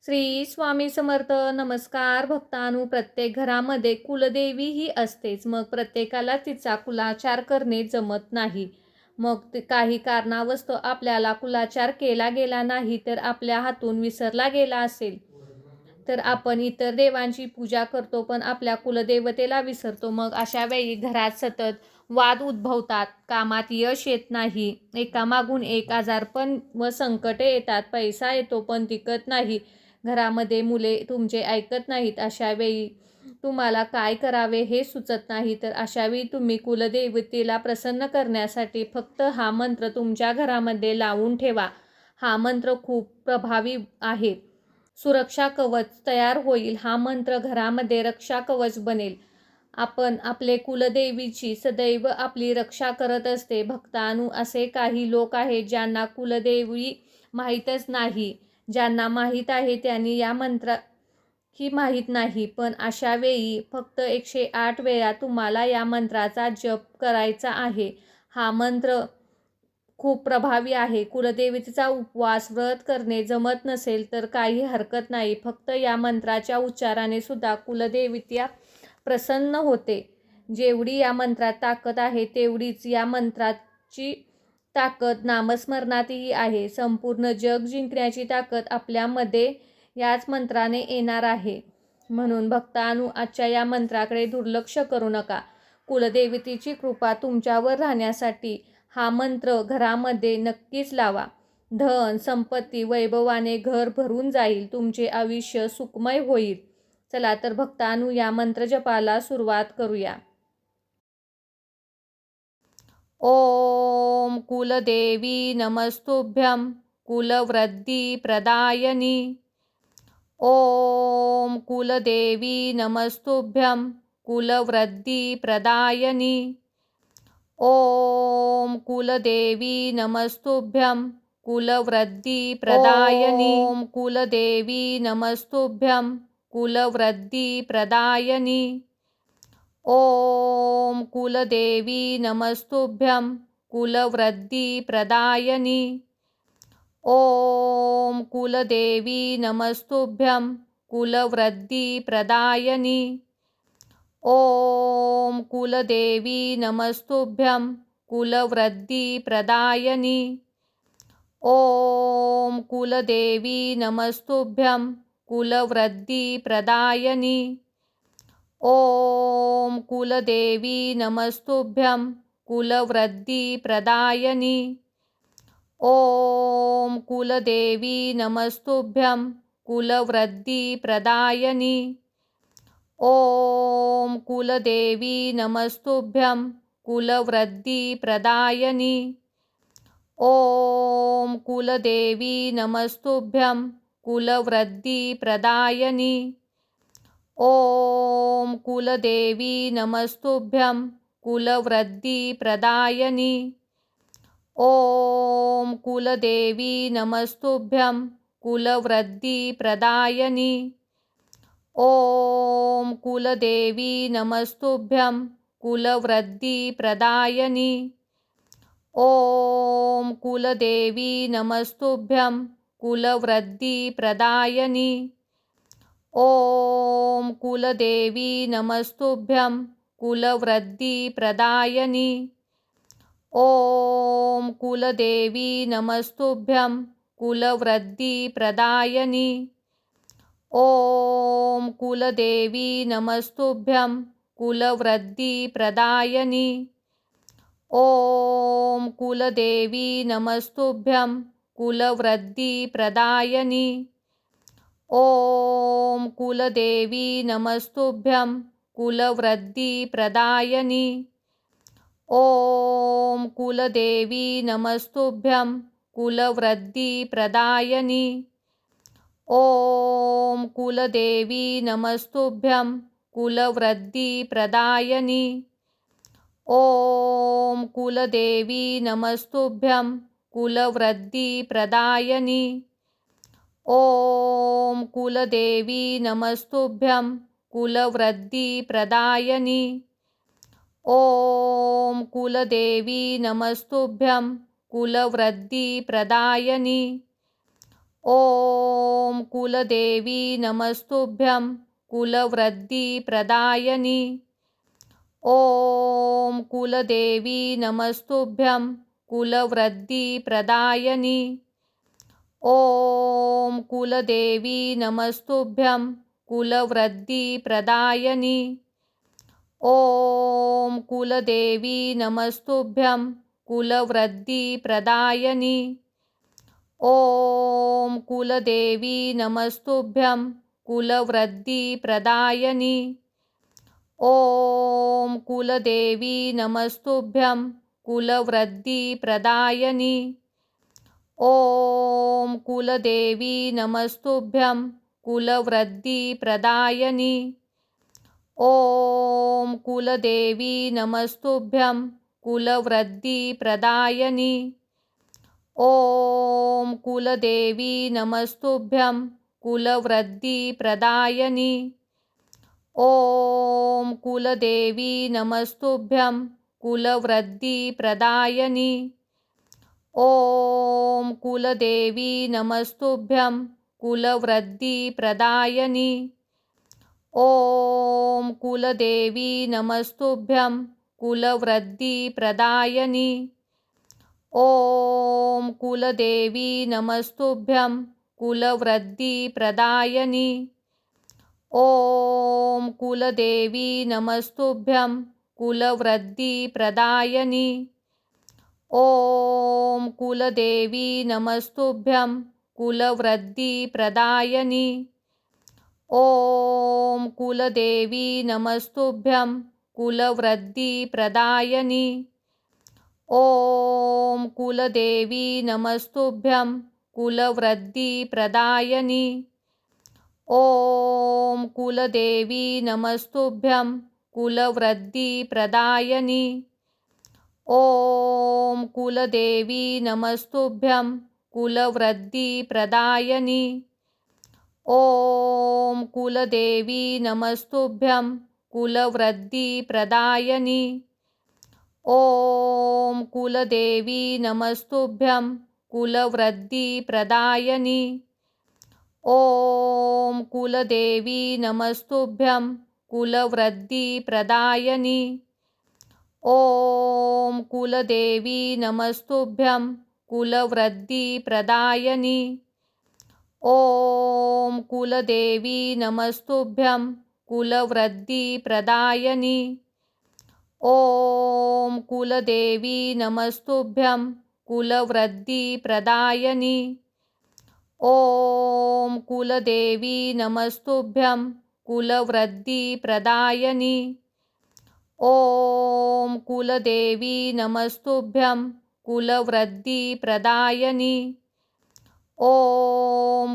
श्री स्वामी समर्थ. नमस्कार भक्तांनो. प्रत्येक घरामध्ये कुलदेवी ही असतेच. मग प्रत्येकाला तिचा कुलाचार करणे जमत नाही. मग काही कारणास्तव आपल्याला कुलाचार केला गेला नाही तर आपल्या हातून विसरला गेला असेल तर आपण इतर देवांची पूजा करतो पण आपल्या कुलदेवतेला विसरतो. मग अशा वेळी घरात सतत वाद उद्भवतात, कामात यश येत नाही, एकामागून एक आजारपण व संकटे येतात, पैसा येतो पण टिकत नाही, घरामध्ये मुले तुमचे ऐकत नाहीत. अशा वेळी तुम्हाला काय करावे हे सुचत नाही. तर अशावेळी तुम्ही कुलदेवतेला प्रसन्न करण्यासाठी फक्त हा मंत्र तुमच्या घरामध्ये लावून ठेवा. हा मंत्र खूप प्रभावी आहे. सुरक्षा कवच तयार होईल. हा मंत्र घरामध्ये रक्षा कवच बनेल. आपण आपले कुलदेवीची सदैव आपली रक्षा करत असते. भक्तांनो, असे काही लोक आहेत ज्यांना कुलदेवी माहीतच नाही. ज्यांना माहीत आहे त्यांनी या मंत्र ही माहीत नाही. पण अशा वेळी फक्त 108 वेळा तुम्हाला या मंत्राचा जप करायचा आहे. हा मंत्र खूप प्रभावी आहे. कुलदेवतेचा उपवास व्रत करणे जमत नसेल तर काही हरकत नाही. फक्त या मंत्राच्या उच्चाराने सुद्धा कुलदेवता प्रसन्न होते. जेवढी या मंत्रात ताकद आहे तेवढीच या मंत्राची ताकद नामस्मरणातही आहे. संपूर्ण जग जिंकण्याची ताकद आपल्यामध्ये याच मंत्राने येणार आहे. म्हणून भक्तांनो, आजच्या या मंत्राकडे दुर्लक्ष करू नका. कुलदेवतेची कृपा तुमच्यावर राहण्यासाठी हा मंत्र घरामध्ये नक्कीच लावा. धन संपत्ती वैभवाने घर भरून जाईल. तुमचे आयुष्य सुखमय होईल. चला तर भक्तांनो, या मंत्रजपाला सुरुवात करूया. ओम कुलदेवी नमस्तुभ्यं कुलवृद्धी प्रदायनी. ओम कुलदेवी नमस्तुभ्यं कुलवृद्धी प्रदायनी. ओम कुलदेवी नमस्तुभ्यं कुलवृद्धी प्रदायनी. ओम कुलदेवी नमस्तुभ्यं कुलवृद्धी प्रदायनी. ओम कुलदेवी नमस्तुभ्यं कुलवृद्धी प्रदायनी. ओम कुलदेवी नमस्तुभ्यं कुलवृद्धी प्रदायनी. ओम कुलदेवी नमस्तुभ्यं कुलवृद्धी प्रदायनी. ओम कुलदेवी नमस्तुभ्यं कुलवृद्धी प्रदायनी. ओम कुलदेवी नमस्तुभ्यं कुलवृद्धी प्रदायनी. ओम कुलदेवी नमस्तुभ्यं कुलवृद्धी प्रदायनी. ओम कुलदेवी नमस्तुभ्यं कुलवृद्धी प्रदायनी. ओम कुलदेवी नमस्तुभ्यं कुलवृद्धी प्रदायनी. ओम कुलदेवी नमस्तुभ्यं कुलवृद्धी प्रदायनी. ओम कुलदेवी नमस्तुभ्यं कुलवृद्धी प्रदायनी. ओम कुलदेवी नमस्तुभ्यं कुलवृद्धी प्रदायनी. ओम कुलदेवी नमस्तुभ्यं कुलवृद्धी प्रदायनी. ओम कुलदेवी नमस्तुभ्यं कुलवृद्धी प्रदायनी. ओम कुलदेवी नमस्तुभ्यं कुलवृद्धी प्रदायनी. ओम कुलदेवी नमस्तुभ्यं कुलवृद्धी प्रदायनी. ओम कुलदेवी नमस्तुभ्यं कुलवृद्धी प्रदायनी. ओम कुलदेवी नमस्तुभ्यं कुलवृद्धी प्रदायनी. ओम कुलदेवी नमस्तुभ्यं कुलवृद्धी प्रदायनी. ओम कुलदेवी नमस्तुभ्यं कुलवृद्धी प्रदायनी. ओम कुलदेवी नमस्तुभ्यं कुलवृद्धी प्रदायनी. ओम कुलदेवी नमस्तुभ्यं कुलवृद्धी प्रदायनी. ओम कुलदेवी नमस्तुभ्यं कुलवृद्धी प्रदायनी. ॐ कुलदेवी नमस्तुभ्यं कुलवृद्धिप्रदायिनी। ॐ कुलदेवी नमस्तुभ्यं कुलवृद्धिप्रदायिनी। ॐ कुलदेवी नमस्तुभ्यं कुलवृद्धिप्रदायिनी। ॐ कुलदेवी नमस्तुभ्यं कुलवृद्धिप्रदायिनी। ॐ कुलदेवी नमस्तुभ्यं कुलवृद्धिप्रदायिनी। ॐ कुलदेवी नमस्तुभ्यं कुलवृद्धिप्रदायिनी। ॐ कुलदेवी नमस्तुभ्यं कुलवृद्धिप्रदायिनी। ॐ कुलदेवी नमस्तुभ्यं कुलवृद्धिप्रदायिनी। ॐ कुलदेवी नमस्तुभ्यं कुलवृद्धिप्रदायिनी। ॐ कुलदेवी नमस्तुभ्यं कुलवृद्धिप्रदायिनी। ॐ कुलदेवी नमस्तुभ्यं कुलवृद्धिप्रदायिनी। ॐ कुलदेवी नमस्तुभ्यं कुलवृद्धिप्रदायिनी। ॐ कुलदेवी नमस्तुभ्यं कुलवृद्धिप्रदायिनी। ॐ कुलदेवी नमस्तुभ्यं कुलवृद्धिप्रदायिनी। ॐ कुलदेवी नमस्तुभ्यं कुलवृद्धिप्रदायिनी। ॐ कुलदेवी नमस्तुभ्यं कुलवृद्धिप्रदायिनी। ॐ कुलदेवी नमस्तुभ्यं कुलवृद्धिप्रदायिनी। ॐ कुलदेवी नमस्तुभ्यं कुलवृद्धिप्रदायिनी। ॐ कुलदेवी नमस्तुभ्यं कुलवृद्धिप्रदायिनी। ॐ कुलदेवी नमस्तुभ्यं कुलवृद्धिप्रदायिनी। ॐ कुलदेवी नमस्तुभ्यं कुलवृद्धिप्रदायिनी। ॐ कुलदेवी नमस्तुभ्यं कुलवृद्धिप्रदायिनी। ॐ कुलदेवी नमस्तुभ्यं कुलवृद्धिप्रदायिनी। ॐ कुलदेवी नमस्तुभ्यं कुलवृद्धिप्रदायिनी। ॐ कुलदेवी नमस्तुभ्यं कुलवृद्धिप्रदायिनी। ॐ कुलदेवी नमस्तुभ्यं कुलवृद्धिप्रदायिनी। ॐ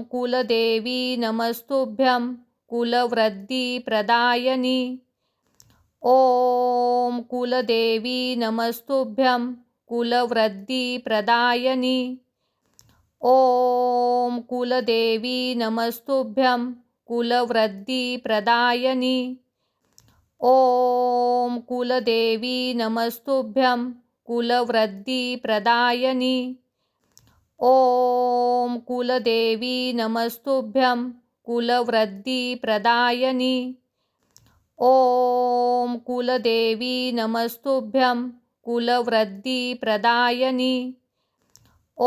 कुलदेवी नमस्तुभ्यं कुलवृद्धिप्रदायिनी। ॐ कुलदेवी नमस्तुभ्यं कुलवृद्धिप्रदायिनी। ॐ कुलदेवी नमस्तुभ्यं कुलवृद्धिप्रदायिनी। ॐ कुलदेवी नमस्तुभ्यं कुलवृद्धिप्रदायिनी। ॐ कुलदेवी नमस्तुभ्यं कुलवृद्धिप्रदायिनी। ॐ कुलदेवी नमस्तुभ्यं कुलवृद्धिप्रदायिनी। ॐ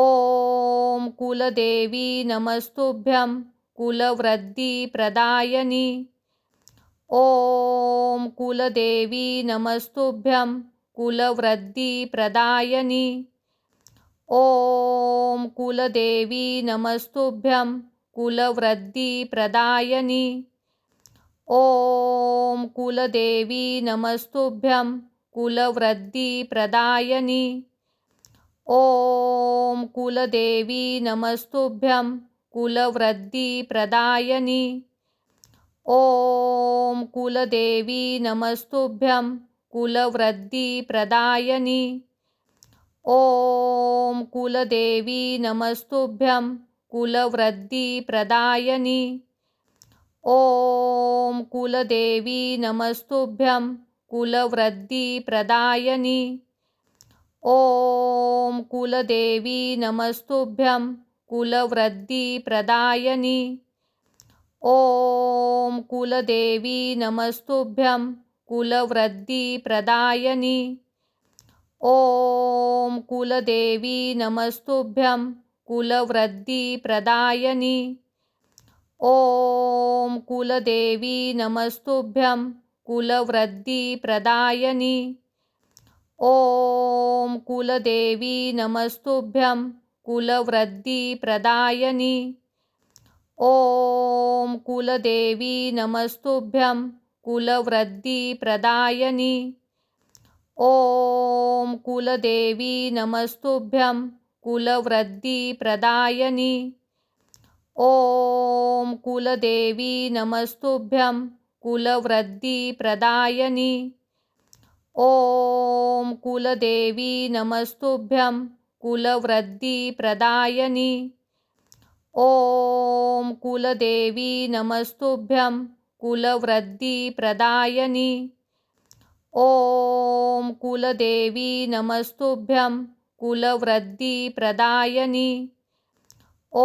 कुलदेवी नमस्तुभ्यं कुलवृद्धिप्रदायिनी। ॐ कुलदेवी नमस्तुभ्यं कुलवृद्धिप्रदायिनी। ॐ कुलदेवी नमस्तुभ्यं कुलवृद्धिप्रदायिनी। ॐ कुलदेवी नमस्तुभ्यं कुलवृद्धिप्रदायिनी। ॐ कुलदेवी नमस्तुभ्यं कुलवृद्धिप्रदायिनी। ॐ कुलदेवी नमस्तुभ्यं कुलवृद्धिप्रदायिनी। ॐ कुलदेवी नमस्तुभ्यं कुलवृद्धिप्रदायिनी। ॐ कुलदेवी नमस्तुभ्यं कुलवृद्धिप्रदायिनी। ॐ कुलदेवी नमस्तुभ्यं कुलवृद्धिप्रदायिनी। ॐ कुलदेवी नमस्तुभ्यं कुलवृद्धिप्रदायिनी। ॐ कुलदेवी नमस्तुभ्यं कुलवृद्धिप्रदायिनी। ॐ कुलदेवी नमस्तुभ्यं कुलवृद्धिप्रदायिनी। ॐ कुलदेवी नमस्तुभ्यं कुलवृद्धिप्रदायिनी। ॐ कुलदेवी नमस्तुभ्यं कुलवृद्धिप्रदायिनी। ॐ कुलदेवी नमस्तुभ्यं कुलवृद्धिप्रदायिनी। ॐ कुलदेवी नमस्तुभ्यं कुलवृद्धिप्रदायिनी। ॐ कुलदेवी नमस्तुभ्यं कुलवृद्धिप्रदायिनी। ॐ कुलदेवी नमस्तुभ्यं कुलवृद्धिप्रदायिनी। ॐ कुलदेवी नमस्तुभ्यं कुलवृद्धिप्रदायिनी। ॐ कुलदेवी नमस्तुभ्यं कुलवृद्धिप्रदायिनी। ॐ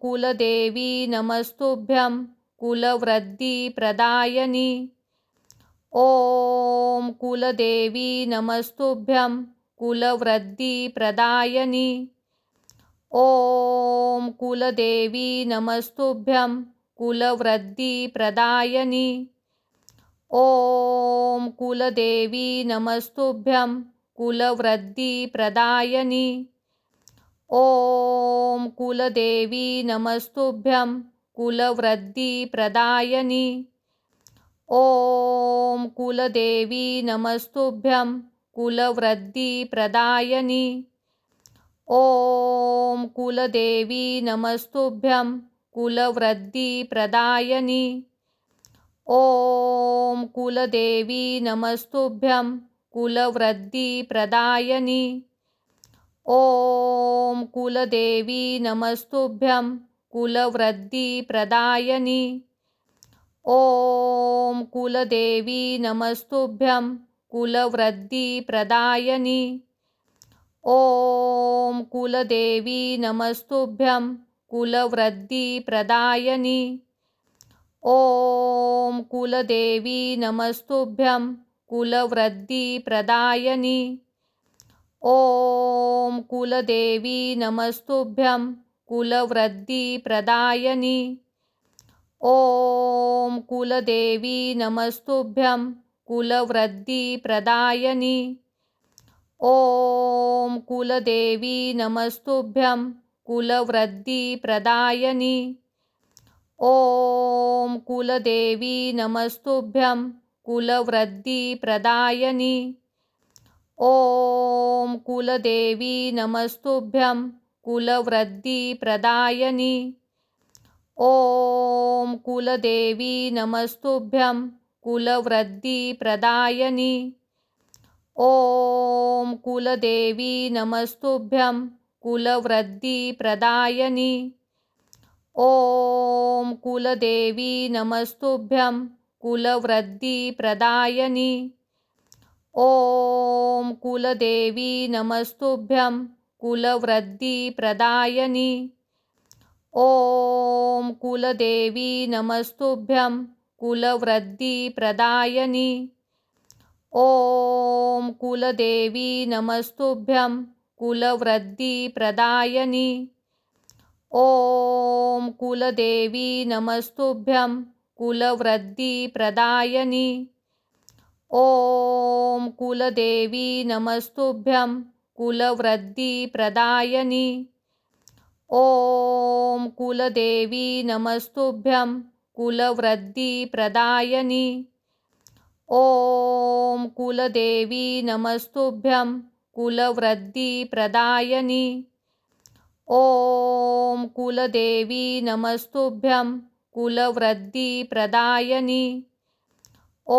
कुलदेवी नमस्तुभ्यं कुलवृद्धिप्रदायिनी। ॐ कुलदेवी नमस्तुभ्यं कुलवृद्धिप्रदायिनी। ॐ कुलदेवी नमस्तुभ्यं कुलवृद्धिप्रदायिनी। ॐ कुलदेवी नमस्तुभ्यं कुलवृद्धिप्रदायिनी। ॐ कुलदेवी नमस्तुभ्यं कुलवृद्धिप्रदायिनी। ॐ कुलदेवी नमस्तुभ्यं कुलवृद्धिप्रदायिनी। ॐ कुलदेवी नमस्तुभ्यं कुलवृद्धिप्रदायिनी। ॐ कुलदेवी नमस्तुभ्यं कुलवृद्धिप्रदायिनी। ॐ कुलदेवी नमस्तुभ्यं कुलवृद्धिप्रदायिनी। ॐ कुलदेवी नमस्तुभ्यं कुलवृद्धिप्रदायिनी। ॐ कुलदेवी नमस्तुभ्यं कुलवृद्धिप्रदायिनी। ॐ कुलदेवी नमस्तुभ्यं कुलवृद्धिप्रदायिनी। ॐ कुलदेवी नमस्तुभ्यं कुलवृद्धिप्रदायिनी। ॐ कुलदेवी नमस्तुभ्यं कुलवृद्धिप्रदायिनी। ॐ कुलदेवी नमस्तुभ्यं कुलवृद्धिप्रदायिनी। ॐ कुलदेवी नमस्तुभ्यं कुलवृद्धिप्रदायिनी। ॐ कुलदेवी नमस्तुभ्यं कुलवृद्धिप्रदायिनी। ॐ कुलदेवी नमस्तुभ्यं कुलवृद्धिप्रदायिनी। ॐ कुलदेवी नमस्तुभ्यं कुलवृद्धिप्रदायिनी। ॐ कुलदेवी नमस्तुभ्यं कुलवृद्धिप्रदायिनी। ॐ कुलदेवी नमस्तुभ्यं कुलवृद्धिप्रदायिनी। ॐ कुलदेवी नमस्तुभ्यं कुलवृद्धिप्रदायिनी। ॐ कुलदेवी नमस्तुभ्यं कुलवृद्धिप्रदायिनी। ॐ कुलदेवी नमस्तुभ्यं कुलवृद्धिप्रदायिनी। ॐ कुलदेवी नमस्तुभ्यं कुलवृद्धिप्रदायिनी। ॐ कुलदेवी नमस्तुभ्यं कुलवृद्धिप्रदायिनी। ॐ कुलदेवी नमस्तुभ्यं कुलवृद्धिप्रदायिनी। ॐ कुलदेवी नमस्तुभ्यं कुलवृद्धिप्रदायिनी। ॐ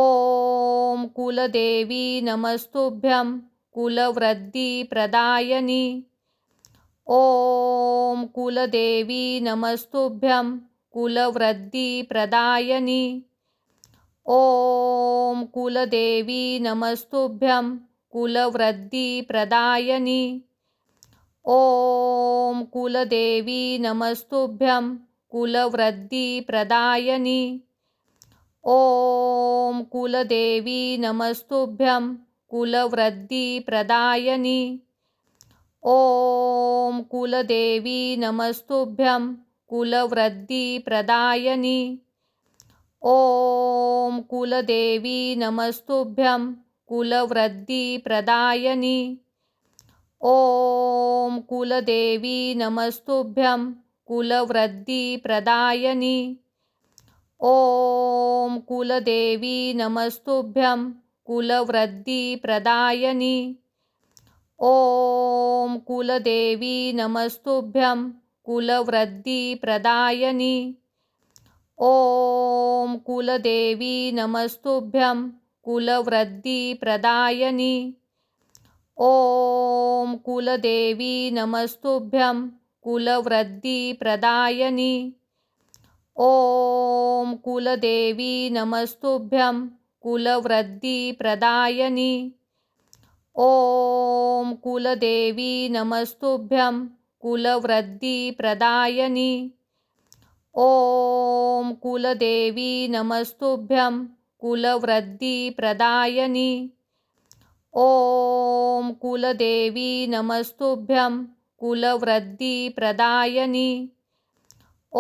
कुलदेवी नमस्तुभ्यं कुलवृद्धिप्रदायिनी। ॐ कुलदेवी नमस्तुभ्यं कुलवृद्धिप्रदायिनी। ॐ कुलदेवी नमस्तुभ्यं कुलवृद्धिप्रदायिनी। ॐ कुलदेवी नमस्तुभ्यं कुलवृद्धिप्रदायिनी। ॐ कुलदेवी नमस्तुभ्यं कुलवृद्धिप्रदायिनी। ॐ कुलदेवी नमस्तुभ्यं कुलवृद्धिप्रदायिनी। ॐ कुलदेवी नमस्तुभ्यं कुलवृद्धिप्रदायिनी। ॐ कुलदेवी नमस्तुभ्यं कुलवृद्धिप्रदायिनी। ॐ कुलदेवी नमस्तुभ्यं कुलवृद्धिप्रदायिनी। ॐ कुलदेवी नमस्तुभ्यं कुलवृद्धिप्रदायिनी। ॐ कुलदेवी नमस्तुभ्यं कुलवृद्धिप्रदायिनी। ॐ कुलदेवी नमस्तुभ्यं कुलवृद्धिप्रदायिनी। ॐ कुलदेवी नमस्तुभ्यं कुलवृद्धिप्रदायिनी। ॐ कुलदेवी नमस्तुभ्यं कुलवृद्धिप्रदायिनी। ॐ कुलदेवी नमस्तुभ्यं कुलवृद्धिप्रदायिनी। ॐ कुलदेवी नमस्तुभ्यं कुलवृद्धिप्रदायिनी। ॐ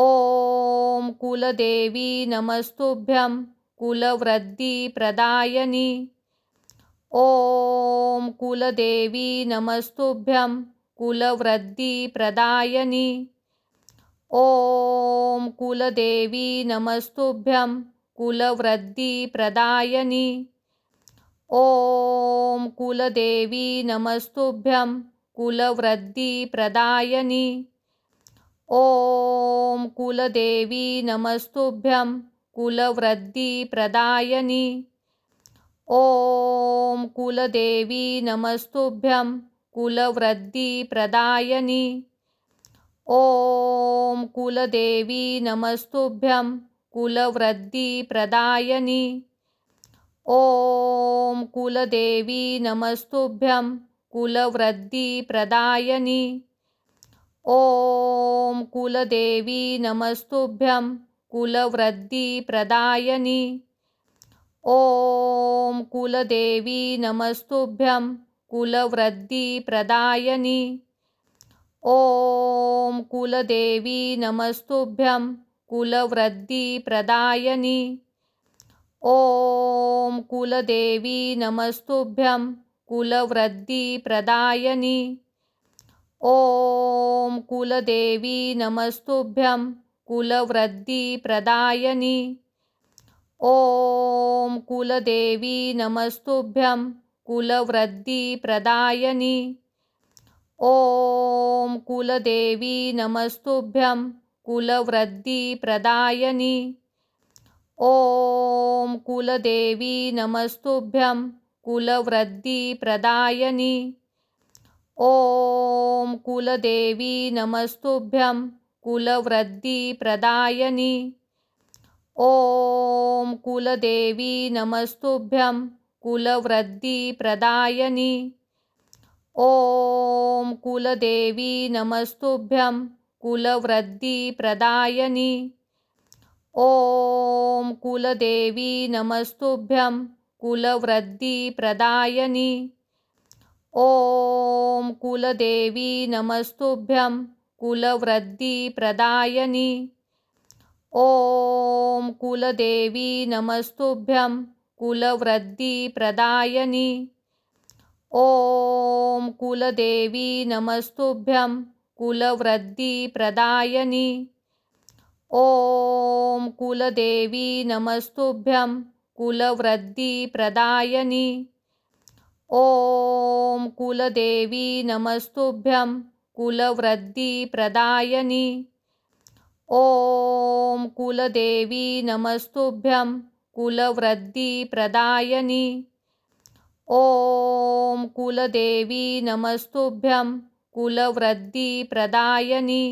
कुलदेवी नमस्तुभ्यं कुलवृद्धिप्रदायिनी। ॐ कुलदेवी नमस्तुभ्यं कुलवृद्धिप्रदायिनी। ॐ कुलदेवी नमस्तुभ्यं कुलवृद्धिप्रदायिनी। ॐ कुलदेवी नमस्तुभ्यं कुलवृद्धिप्रदायिनी। ॐ कुलदेवी नमस्तुभ्यं कुलवृद्धिप्रदायिनी। ॐ कुलदेवी नमस्तुभ्यं कुलवृद्धिप्रदायिनी। ॐ कुलदेवी नमस्तुभ्यं कुलवृद्धिप्रदायिनी। ॐ कुलदेवी नमस्तुभ्यं कुलवृद्धिप्रदायिनी। ॐ कुलदेवी नमस्तुभ्यं कुलवृद्धिप्रदायिनी। ॐ कुलदेवी नमस्तुभ्यं कुलवृद्धिप्रदायिनी। ॐ कुलदेवी नमस्तुभ्यं कुलवृद्धिप्रदायिनी। ॐ कुलदेवी नमस्तुभ्यं कुलवृद्धिप्रदायिनी। ॐ कुलदेवी नमस्तुभ्यं कुलवृद्धिप्रदायिनी। ॐ कुलदेवी नमस्तुभ्यं कुलवृद्धिप्रदायिनी। ॐ कुलदेवी नमस्तुभ्यं कुलवृद्धिप्रदायिनी। ॐ कुलदेवी नमस्तुभ्यं कुलवृद्धिप्रदायिनी। ॐ कुलदेवी नमस्तुभ्यं कुलवृद्धिप्रदायिनी। ॐ कुलदेवी नमस्तुभ्यं कुलवृद्धिप्रदायिनी। ॐ कुलदेवी नमस्तुभ्यं कुलवृद्धिप्रदायिनी। ॐ कुलदेवी नमस्तुभ्यं कुलवृद्धिप्रदायिनी। ॐ कुलदेवी नमस्तुभ्यं कुलवृद्धिप्रदायिनी। ॐ कुलदेवी नमस्तुभ्यं कुलवृद्धिप्रदायिनी। ॐ कुलदेवी नमस्तुभ्यं कुलवृद्धिप्रदायिनी। ॐ कुलदेवी नमस्तुभ्यं कुलवृद्धिप्रदायिनी। ॐ कुलदेवी नमस्तुभ्यं कुलवृद्धिप्रदायिनी। ॐ कुलदेवी नमस्तुभ्यं कुलवृद्धिप्रदायिनी। ॐ कुलदेवी नमस्तुभ्यं कुलवृद्धिप्रदायिनी।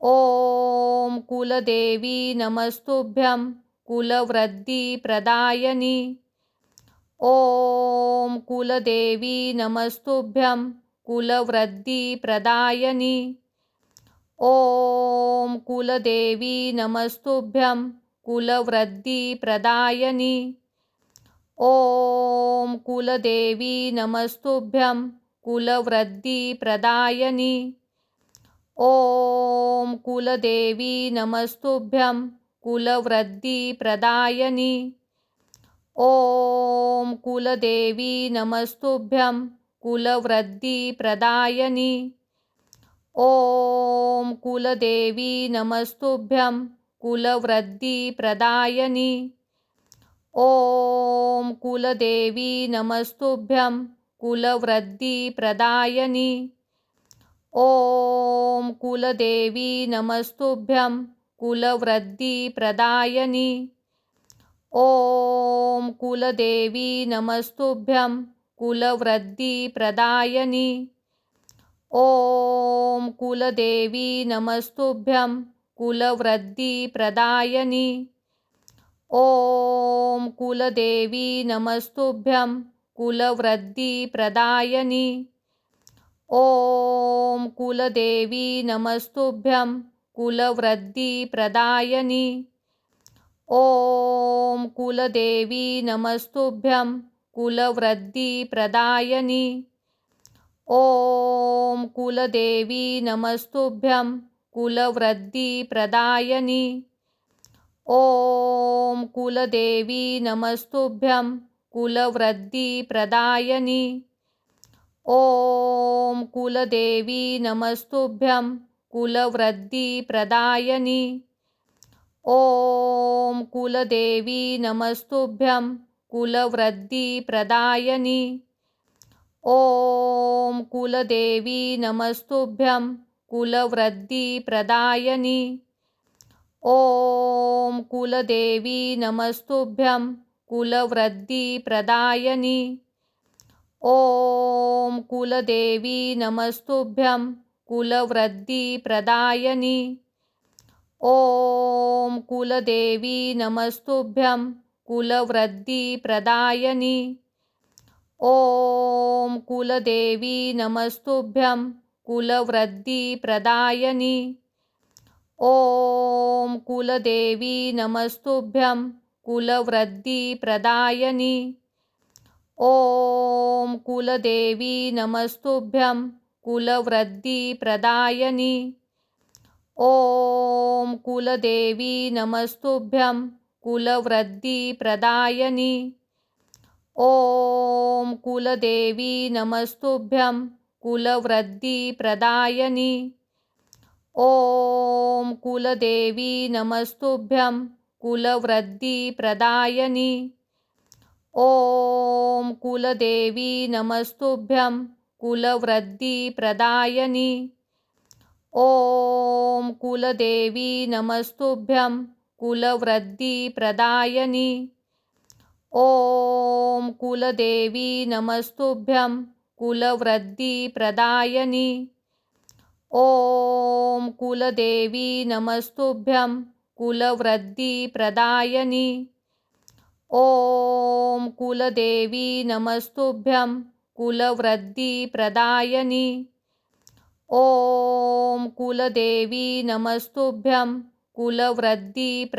ॐ कुलदेवी नमस्तुभ्यं कुलवृद्धिप्रदायिनी। ॐ कुलदेवी नमस्तुभ्यं कुलवृद्धिप्रदायिनी। ॐ कुलदेवी नमस्तुभ्यं कुलवृद्धिप्रदायिनी। ॐ कुलदेवी नमस्तुभ्यं कुलवृद्धिप्रदायिनी। ॐ कुलदेवी नमस्तुभ्यं कुलवृद्धिप्रदायिनी। ॐ कुलदेवी नमस्तुभ्यं कुलवृद्धिप्रदायिनी। ॐ कुलदेवी नमस्तुभ्यं कुलवृद्धिप्रदायिनी। ॐ कुलदेवी नमस्तुभ्यं कुलवृद्धिप्रदायिनी। ॐ कुलदेवी नमस्तुभ्यं कुलवृद्धिप्रदायिनी। ॐ कुलदेवी नमस्तुभ्यं कुलवृद्धिप्रदायिनी। ॐ कुलदेवी नमस्तुभ्यं कुलवृद्धिप्रदायिनी। ॐ कुलदेवी नमस्तुभ्यं कुलवृद्धिप्रदायिनी। ॐ कुलदेवी नमस्तुभ्यं कुलवृद्धिप्रदायिनी। ॐ कुलदेवी नमस्तुभ्यं कुलवृद्धिप्रदायिनी। ॐ कुलदेवी नमस्तुभ्यं कुलवृद्धिप्रदायिनी। ॐ कुलदेवी नमस्तुभ्यं कुलवृद्धिप्रदायिनी। ॐ कुलदेवी नमस्तुभ्यं कुलवृद्धिप्रदायिनी। ॐ कुलदेवी नमस्तुभ्यं कुलवृद्धिप्रदायिनी। ॐ कुलदेवी नमस्तुभ्यं कुलवृद्धिप्रदायिनी। ॐ कुलदेवी नमस्तुभ्यं कुलवृद्धिप्रदायिनी। ॐ कुलदेवी नमस्तुभ्यं कुलवृद्धिप्रदायिनी। ॐ कुलदेवी नमस्तुभ्यं कुलवृद्धिप्रदायिनी। ॐ कुलदेवी नमस्तुभ्यं कुलवृद्धिप्रदायिनी। ॐ कुलदेवी नमस्तुभ्यं कुलवृद्धिप्रदायिनी। ॐ कुलदेवी नमस्तुभ्यं कुलवृद्धिप्रदायिनी। ॐ कुलदेवी नमस्तुभ्यं कुलवृद्धिप्रदायिनी। ॐ कुलदेवी नमस्तुभ्यं कुलवृद्धिप्रदायिनी। ॐ कुलदेवी नमस्तुभ्यं कुलवृद्धिप्रदायिनी। ॐ कुलदेवी नमस्तुभ्यं कुलवृद्धिप्रदायिनी। ॐ कुलदेवी नमस्तुभ्यं कुलवृद्धिप्रदायिनी। ॐ कुलदेवी नमस्तुभ्यं कुलवृद्धिप्रदायिनी। ॐ कुलदेवी नमस्तुभ्यं कुलवृद्धिप्रदायिनी। ॐ कुलदेवी नमस्तुभ्यं कुलवृद्धिप्रदायिनी।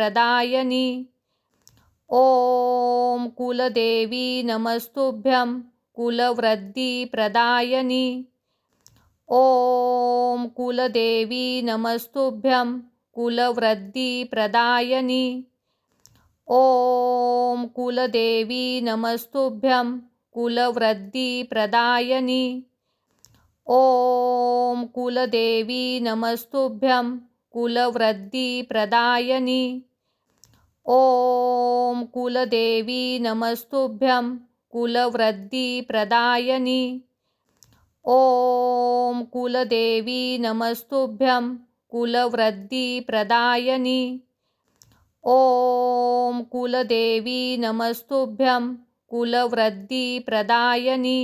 ॐ कुलदेवी नमस्तुभ्यं कुलवृद्धिप्रदायिनी। ॐ कुलदेवी नमस्तुभ्यं कुलवृद्धिप्रदायिनी। ॐ कुलदेवी नमस्तुभ्यं कुलवृद्धिप्रदायिनी। ॐ कुलदेवी नमस्तुभ्यं कुलवृद्धिप्रदायिनी। ॐ कुलदेवी नमस्तुभ्यं कुलवृद्धिप्रदायिनी। ॐ कुलदेवी नमस्तुभ्यं कुलवृद्धिप्रदायिनी। ॐ कुलदेवी नमस्तुभ्यं कुलवृद्धिप्रदायिनी। ॐ कुलदेवी नमस्तुभ्यं कुलवृद्धिप्रदायिनी।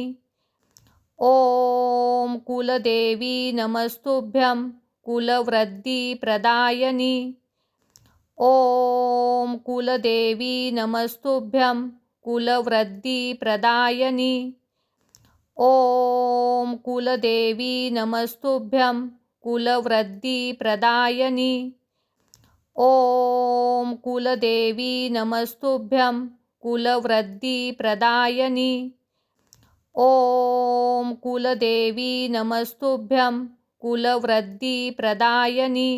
ॐ कुलदेवी नमस्तुभ्यं कुलवृद्धिप्रदायिनी। ॐ कुलदेवी नमस्तुभ्यं कुलवृद्धिप्रदायिनी। ॐ कुलदेवी नमस्तुभ्यं कुलवृद्धिप्रदायिनी। ॐ कुलदेवी नमस्तुभ्यं कुलवृद्धिप्रदायिनी। ॐ कुलदेवी नमस्तुभ्यं कुलवृद्धिप्रदायिनी।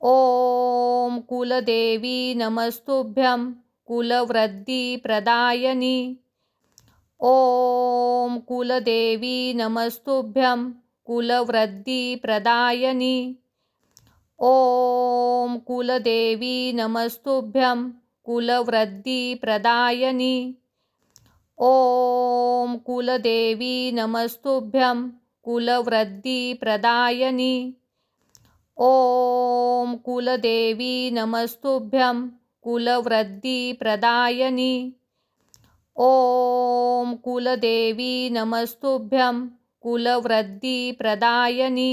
ॐ कुलदेवी नमस्तुभ्यं कुलवृद्धिप्रदायिनी। ॐ कुलदेवी नमस्तुभ्यं कुलवृद्धिप्रदायिनी। ॐ कुलदेवी नमस्तुभ्यं कुलवृद्धिप्रदायिनी। ॐ कुलदेवी नमस्तुभ्यं कुलवृद्धिप्रदायिनी। ॐ कुलदेवी नमस्तुभ्यं कुलवृद्धिप्रदायिनी। ॐ कुलदेवी नमस्तुभ्यं कुलवृद्धिप्रदायिनी।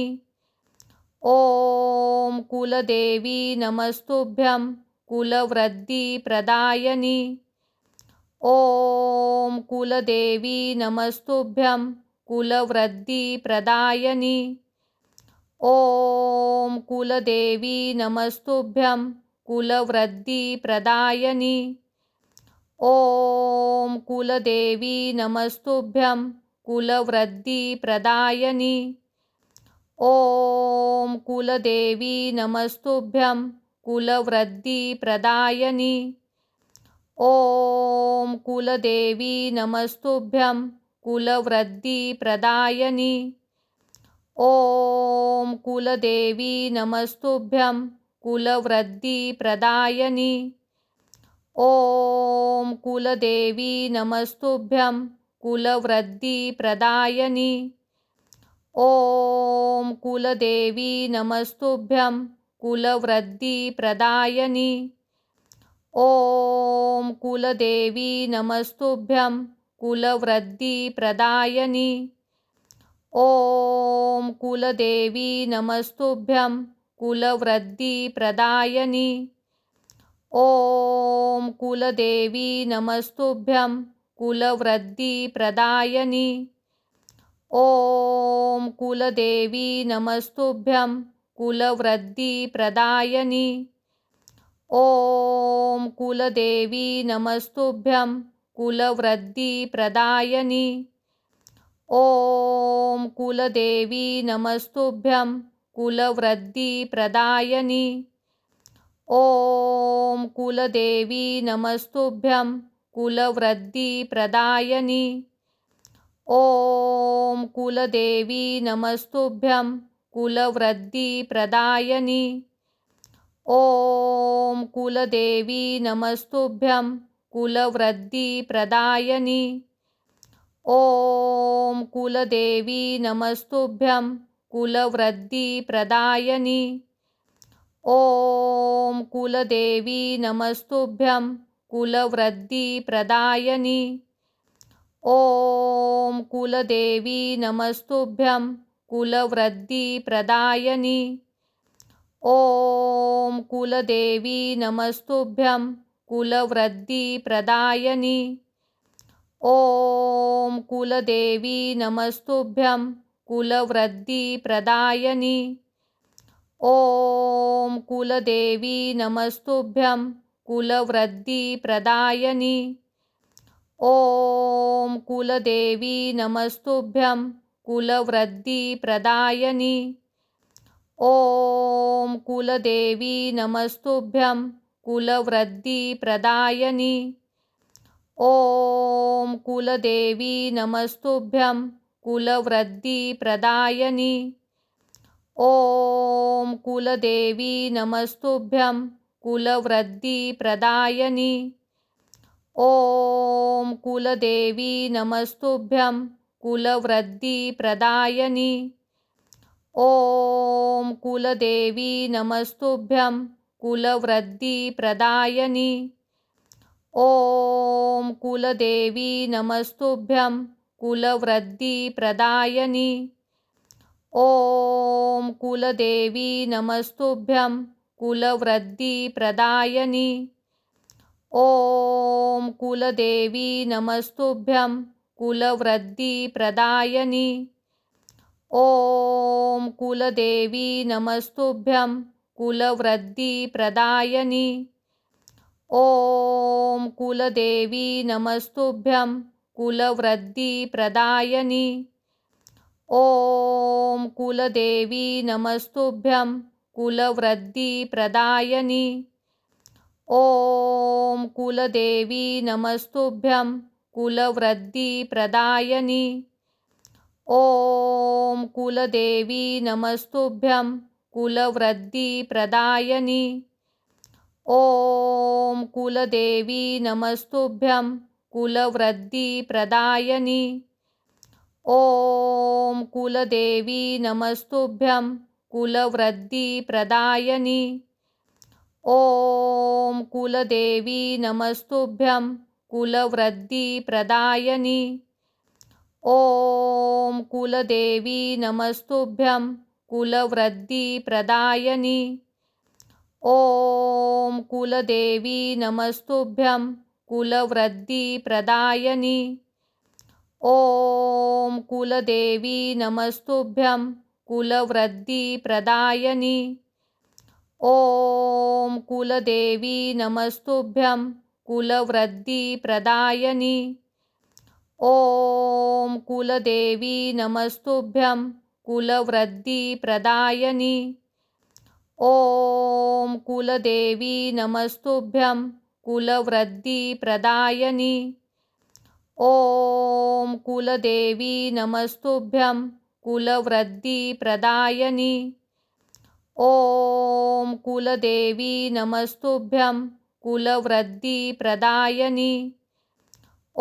ॐ कुलदेवी नमस्तुभ्यं कुलवृद्धिप्रदायिनी। ॐ कुलदेवी नमस्तुभ्यं कुलवृद्धिप्रदायिनी। ॐ कुलदेवी नमस्तुभ्यं कुलवृद्धिप्रदायिनी। ॐ कुलदेवी नमस्तुभ्यं कुलवृद्धिप्रदायिनी। ॐ कुलदेवी नमस्तुभ्यं कुलवृद्धिप्रदायिनी। ॐ कुलदेवी नमस्तुभ्यं कुलवृद्धिप्रदायिनी। ॐ कुलदेवी नमस्तुभ्यं कुलवृद्धिप्रदायिनी। ॐ कुलदेवी नमस्तुभ्यं कुलवृद्धिप्रदायिनी। ॐ कुलदेवी नमस्तुभ्यं कुलवृद्धिप्रदायिनी। ॐ कुलदेवी नमस्तुभ्यं कुलवृद्धिप्रदायिनी। ॐ कुलदेवी नमस्तुभ्यं कुलवृद्धिप्रदायिनी। ॐ कुलदेवी नमस्तुभ्यं कुलवृद्धिप्रदायिनी। ॐ कुलदेवी नमस्तुभ्यं कुलवृद्धिप्रदायिनी। ॐ कुलदेवी नमस्तुभ्यं कुलवृद्धिप्रदायिनी। ॐ कुलदेवी नमस्तुभ्यं कुलवृद्धिप्रदायिनी। ॐ कुलदेवी नमस्तुभ्यं कुलवृद्धिप्रदायिनी। ॐ कुलदेवी नमस्तुभ्यं कुलवृद्धिप्रदायिनी। ॐ कुलदेवी नमस्तुभ्यं कुलवृद्धिप्रदायिनी। ॐ कुलदेवी नमस्तुभ्यं कुलवृद्धिप्रदायिनी। ॐ कुलदेवी नमस्तुभ्यं कुलवृद्धिप्रदायिनी। ॐ कुलदेवी नमस्तुभ्यं कुलवृद्धिप्रदायिनी। ॐ कुलदेवी नमस्तुभ्यं कुलवृद्धिप्रदायिनी। ॐ कुलदेवी नमस्तुभ्यं कुलवृद्धिप्रदायिनी। ॐ कुलदेवी नमस्तुभ्यं कुलवृद्धिप्रदायिनी। ॐ कुलदेवी नमस्तुभ्यं कुलवृद्धिप्रदायिनी। ॐ कुलदेवी नमस्तुभ्यं कुलवृद्धिप्रदायिनी। ॐ कुलदेवी नमस्तुभ्यं कुलवृद्धिप्रदायिनी। ॐ कुलदेवी नमस्तुभ्यं कुलवृद्धिप्रदायिनी। ॐ कुलदेवी नमस्तुभ्यं कुलवृद्धिप्रदायिनी। ॐ कुलदेवी नमस्तुभ्यं कुलवृद्धिप्रदायिनी। ॐ कुलदेवी नमस्तुभ्यं कुलवृद्धिप्रदायिनी। ॐ कुलदेवी नमस्तुभ्यं कुलवृद्धिप्रदायिनी। ॐ कुलदेवी नमस्तुभ्यं कुलवृद्धिप्रदायिनी। ॐ कुलदेवी नमस्तुभ्यं कुलवृद्धिप्रदायिनी। ॐ कुलदेवी नमस्तुभ्यं कुलवृद्धिप्रदायिनी। ॐ कुलदेवी नमस्तुभ्यं कुलवृद्धिप्रदायिनी। ॐ कुलदेवी नमस्तुभ्यं कुलवृद्धिप्रदायिनी। ॐ कुलदेवी नमस्तुभ्यं कुलवृद्धिप्रदायिनी। ॐ कुलदेवी नमस्तुभ्यं कुलवृद्धिप्रदायिनी। ॐ कुलदेवी नमस्तुभ्यं कुलवृद्धिप्रदायिनी। ॐ कुलदेवी नमस्तुभ्यं कुलवृद्धिप्रदायिनी। ॐ कुलदेवी नमस्तुभ्यं कुलवृद्धिप्रदायिनी। ॐ कुलदेवी नमस्तुभ्यं कुलवृद्धिप्रदायिनी। ॐ कुलदेवी नमस्तुभ्यं कुलवृद्धिप्रदायिनी। ॐ कुलदेवी नमस्तुभ्यं कुलवृद्धिप्रदायिनी। ॐ कुलदेवी नमस्तुभ्यं कुलवृद्धिप्रदायिनी। ॐ कुलदेवी नमस्तुभ्यं कुलवृद्धिप्रदायिनी। ॐ कुलदेवी नमस्तुभ्यं कुलवृद्धिप्रदायिनी। ॐ कुलदेवी नमस्तुभ्यं कुलवृद्धिप्रदायिनी। ॐ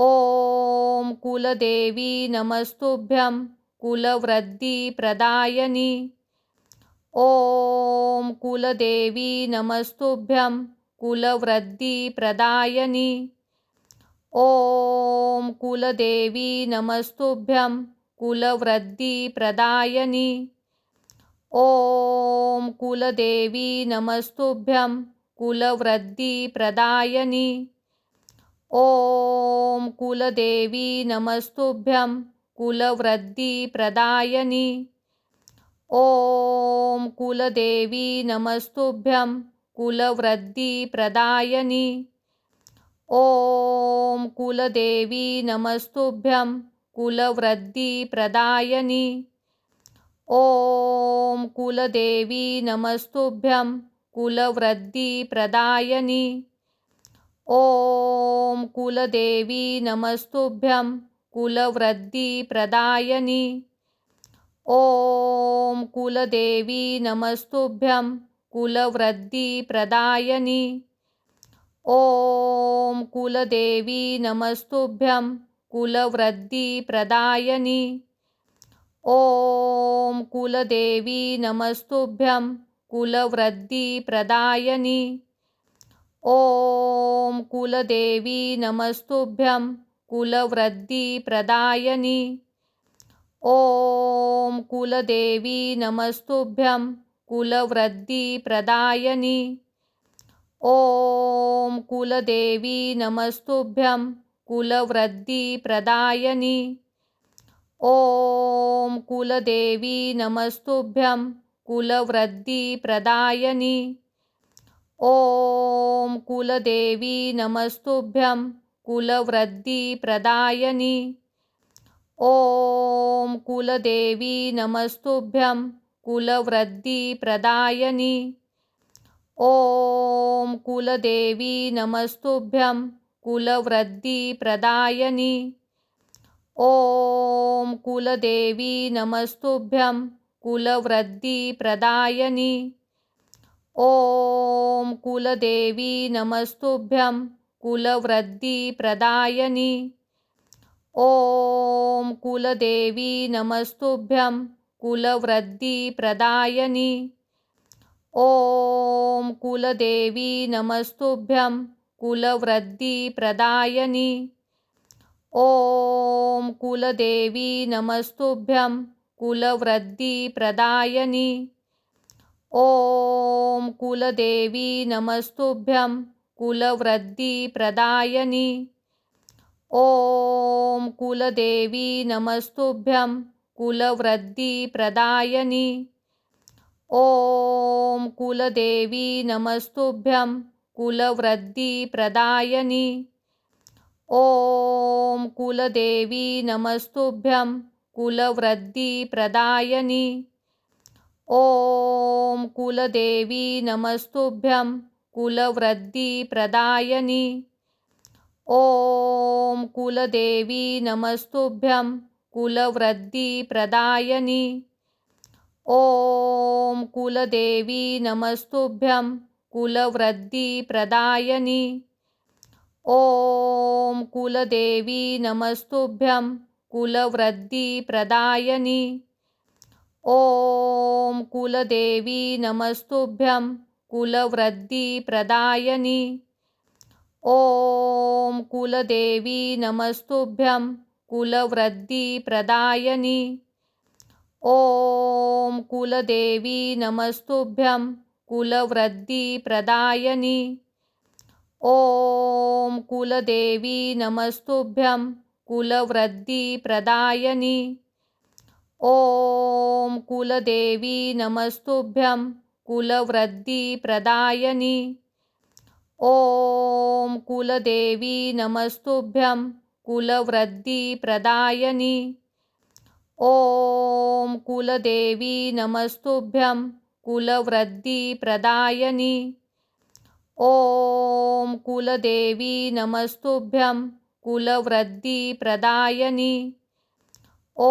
कुलदेवी नमस्तुभ्यं कुलवृद्धिप्रदायिनी। ॐ कुलदेवी नमस्तुभ्यं कुलवृद्धिप्रदायिनी। ॐ कुलदेवी नमस्तुभ्यं कुलवृद्धिप्रदायिनी। ॐ कुलदेवी नमस्तुभ्यं कुलवृद्धिप्रदायिनी। ॐ कुलदेवी नमस्तुभ्यं कुलवृद्धिप्रदायिनी। ॐ कुलदेवी नमस्तुभ्यं कुलवृद्धिप्रदायिनी। ॐ कुलदेवी नमस्तुभ्यं कुलवृद्धिप्रदायिनी। ॐ कुलदेवी नमस्तुभ्यं कुलवृद्धिप्रदायिनी। ॐ कुलदेवी नमस्तुभ्यं कुलवृद्धिप्रदायिनी। ॐ कुलदेवी नमस्तुभ्यं कुलवृद्धिप्रदायिनी। ॐ कुलदेवी नमस्तुभ्यं कुलवृद्धिप्रदायिनी। ॐ कुलदेवी नमस्तुभ्यं कुलवृद्धिप्रदायिनी। ॐ कुलदेवी नमस्तुभ्यं कुलवृद्धिप्रदायिनी। ॐ कुलदेवी नमस्तुभ्यं कुलवृद्धिप्रदायिनी। ॐ कुलदेवी नमस्तुभ्यं कुलवृद्धिप्रदायिनी। ॐ कुलदेवी नमस्तुभ्यं कुलवृद्धिप्रदायिनी। ॐ कुलदेवी नमस्तुभ्यं कुलवृद्धिप्रदायिनी। ॐ कुलदेवी नमस्तुभ्यं कुलवृद्धिप्रदायिनी। ॐ कुलदेवी नमस्तुभ्यं कुलवृद्धिप्रदायिनी। ॐ कुलदेवी नमस्तुभ्यं कुलवृद्धिप्रदायिनी। ॐ कुलदेवी नमस्तुभ्यं कुलवृद्धिप्रदायिनी। ॐ कुलदेवी नमस्तुभ्यं कुलवृद्धिप्रदायिनी। ॐ कुलदेवी नमस्तुभ्यं कुलवृद्धिप्रदायिनी। ॐ कुलदेवी नमस्तुभ्यं कुलवृद्धिप्रदायिनी। ॐ कुलदेवी नमस्तुभ्यं कुलवृद्धिप्रदायिनी। ॐ कुलदेवी नमस्तुभ्यं कुलवृद्धिप्रदायिनी। ॐ कुलदेवी नमस्तुभ्यं कुलवृद्धिप्रदायिनी। ॐ कुलदेवी नमस्तुभ्यं कुलवृद्धिप्रदायिनी। ॐ कुलदेवी नमस्तुभ्यं कुलवृद्धिप्रदायिनी। ॐ कुलदेवी नमस्तुभ्यं कुलवृद्धिप्रदायिनी। ॐ कुलदेवी नमस्तुभ्यं कुलवृद्धिप्रदायिनी। ॐ कुलदेवी नमस्तुभ्यं कुलवृद्धिप्रदायिनी। ॐ कुलदेवी नमस्तुभ्यं कुलवृद्धिप्रदायिनी। ॐ कुलदेवी नमस्तुभ्यं कुलवृद्धिप्रदायिनी। ॐ कुलदेवी नमस्तुभ्यं कुलवृद्धिप्रदायिनी। ॐ कुलदेवी नमस्तुभ्यं कुलवृद्धिप्रदायिनी। ॐ कुलदेवी नमस्तुभ्यं कुलवृद्धिप्रदायिनी। ॐ कुलदेवी नमस्तुभ्यं कुलवृद्धिप्रदायिनी। ॐ कुलदेवी नमस्तुभ्यं कुलवृद्धिप्रदायिनी। ॐ कुलदेवी नमस्तुभ्यं कुलवृद्धिप्रदायिनी। ॐ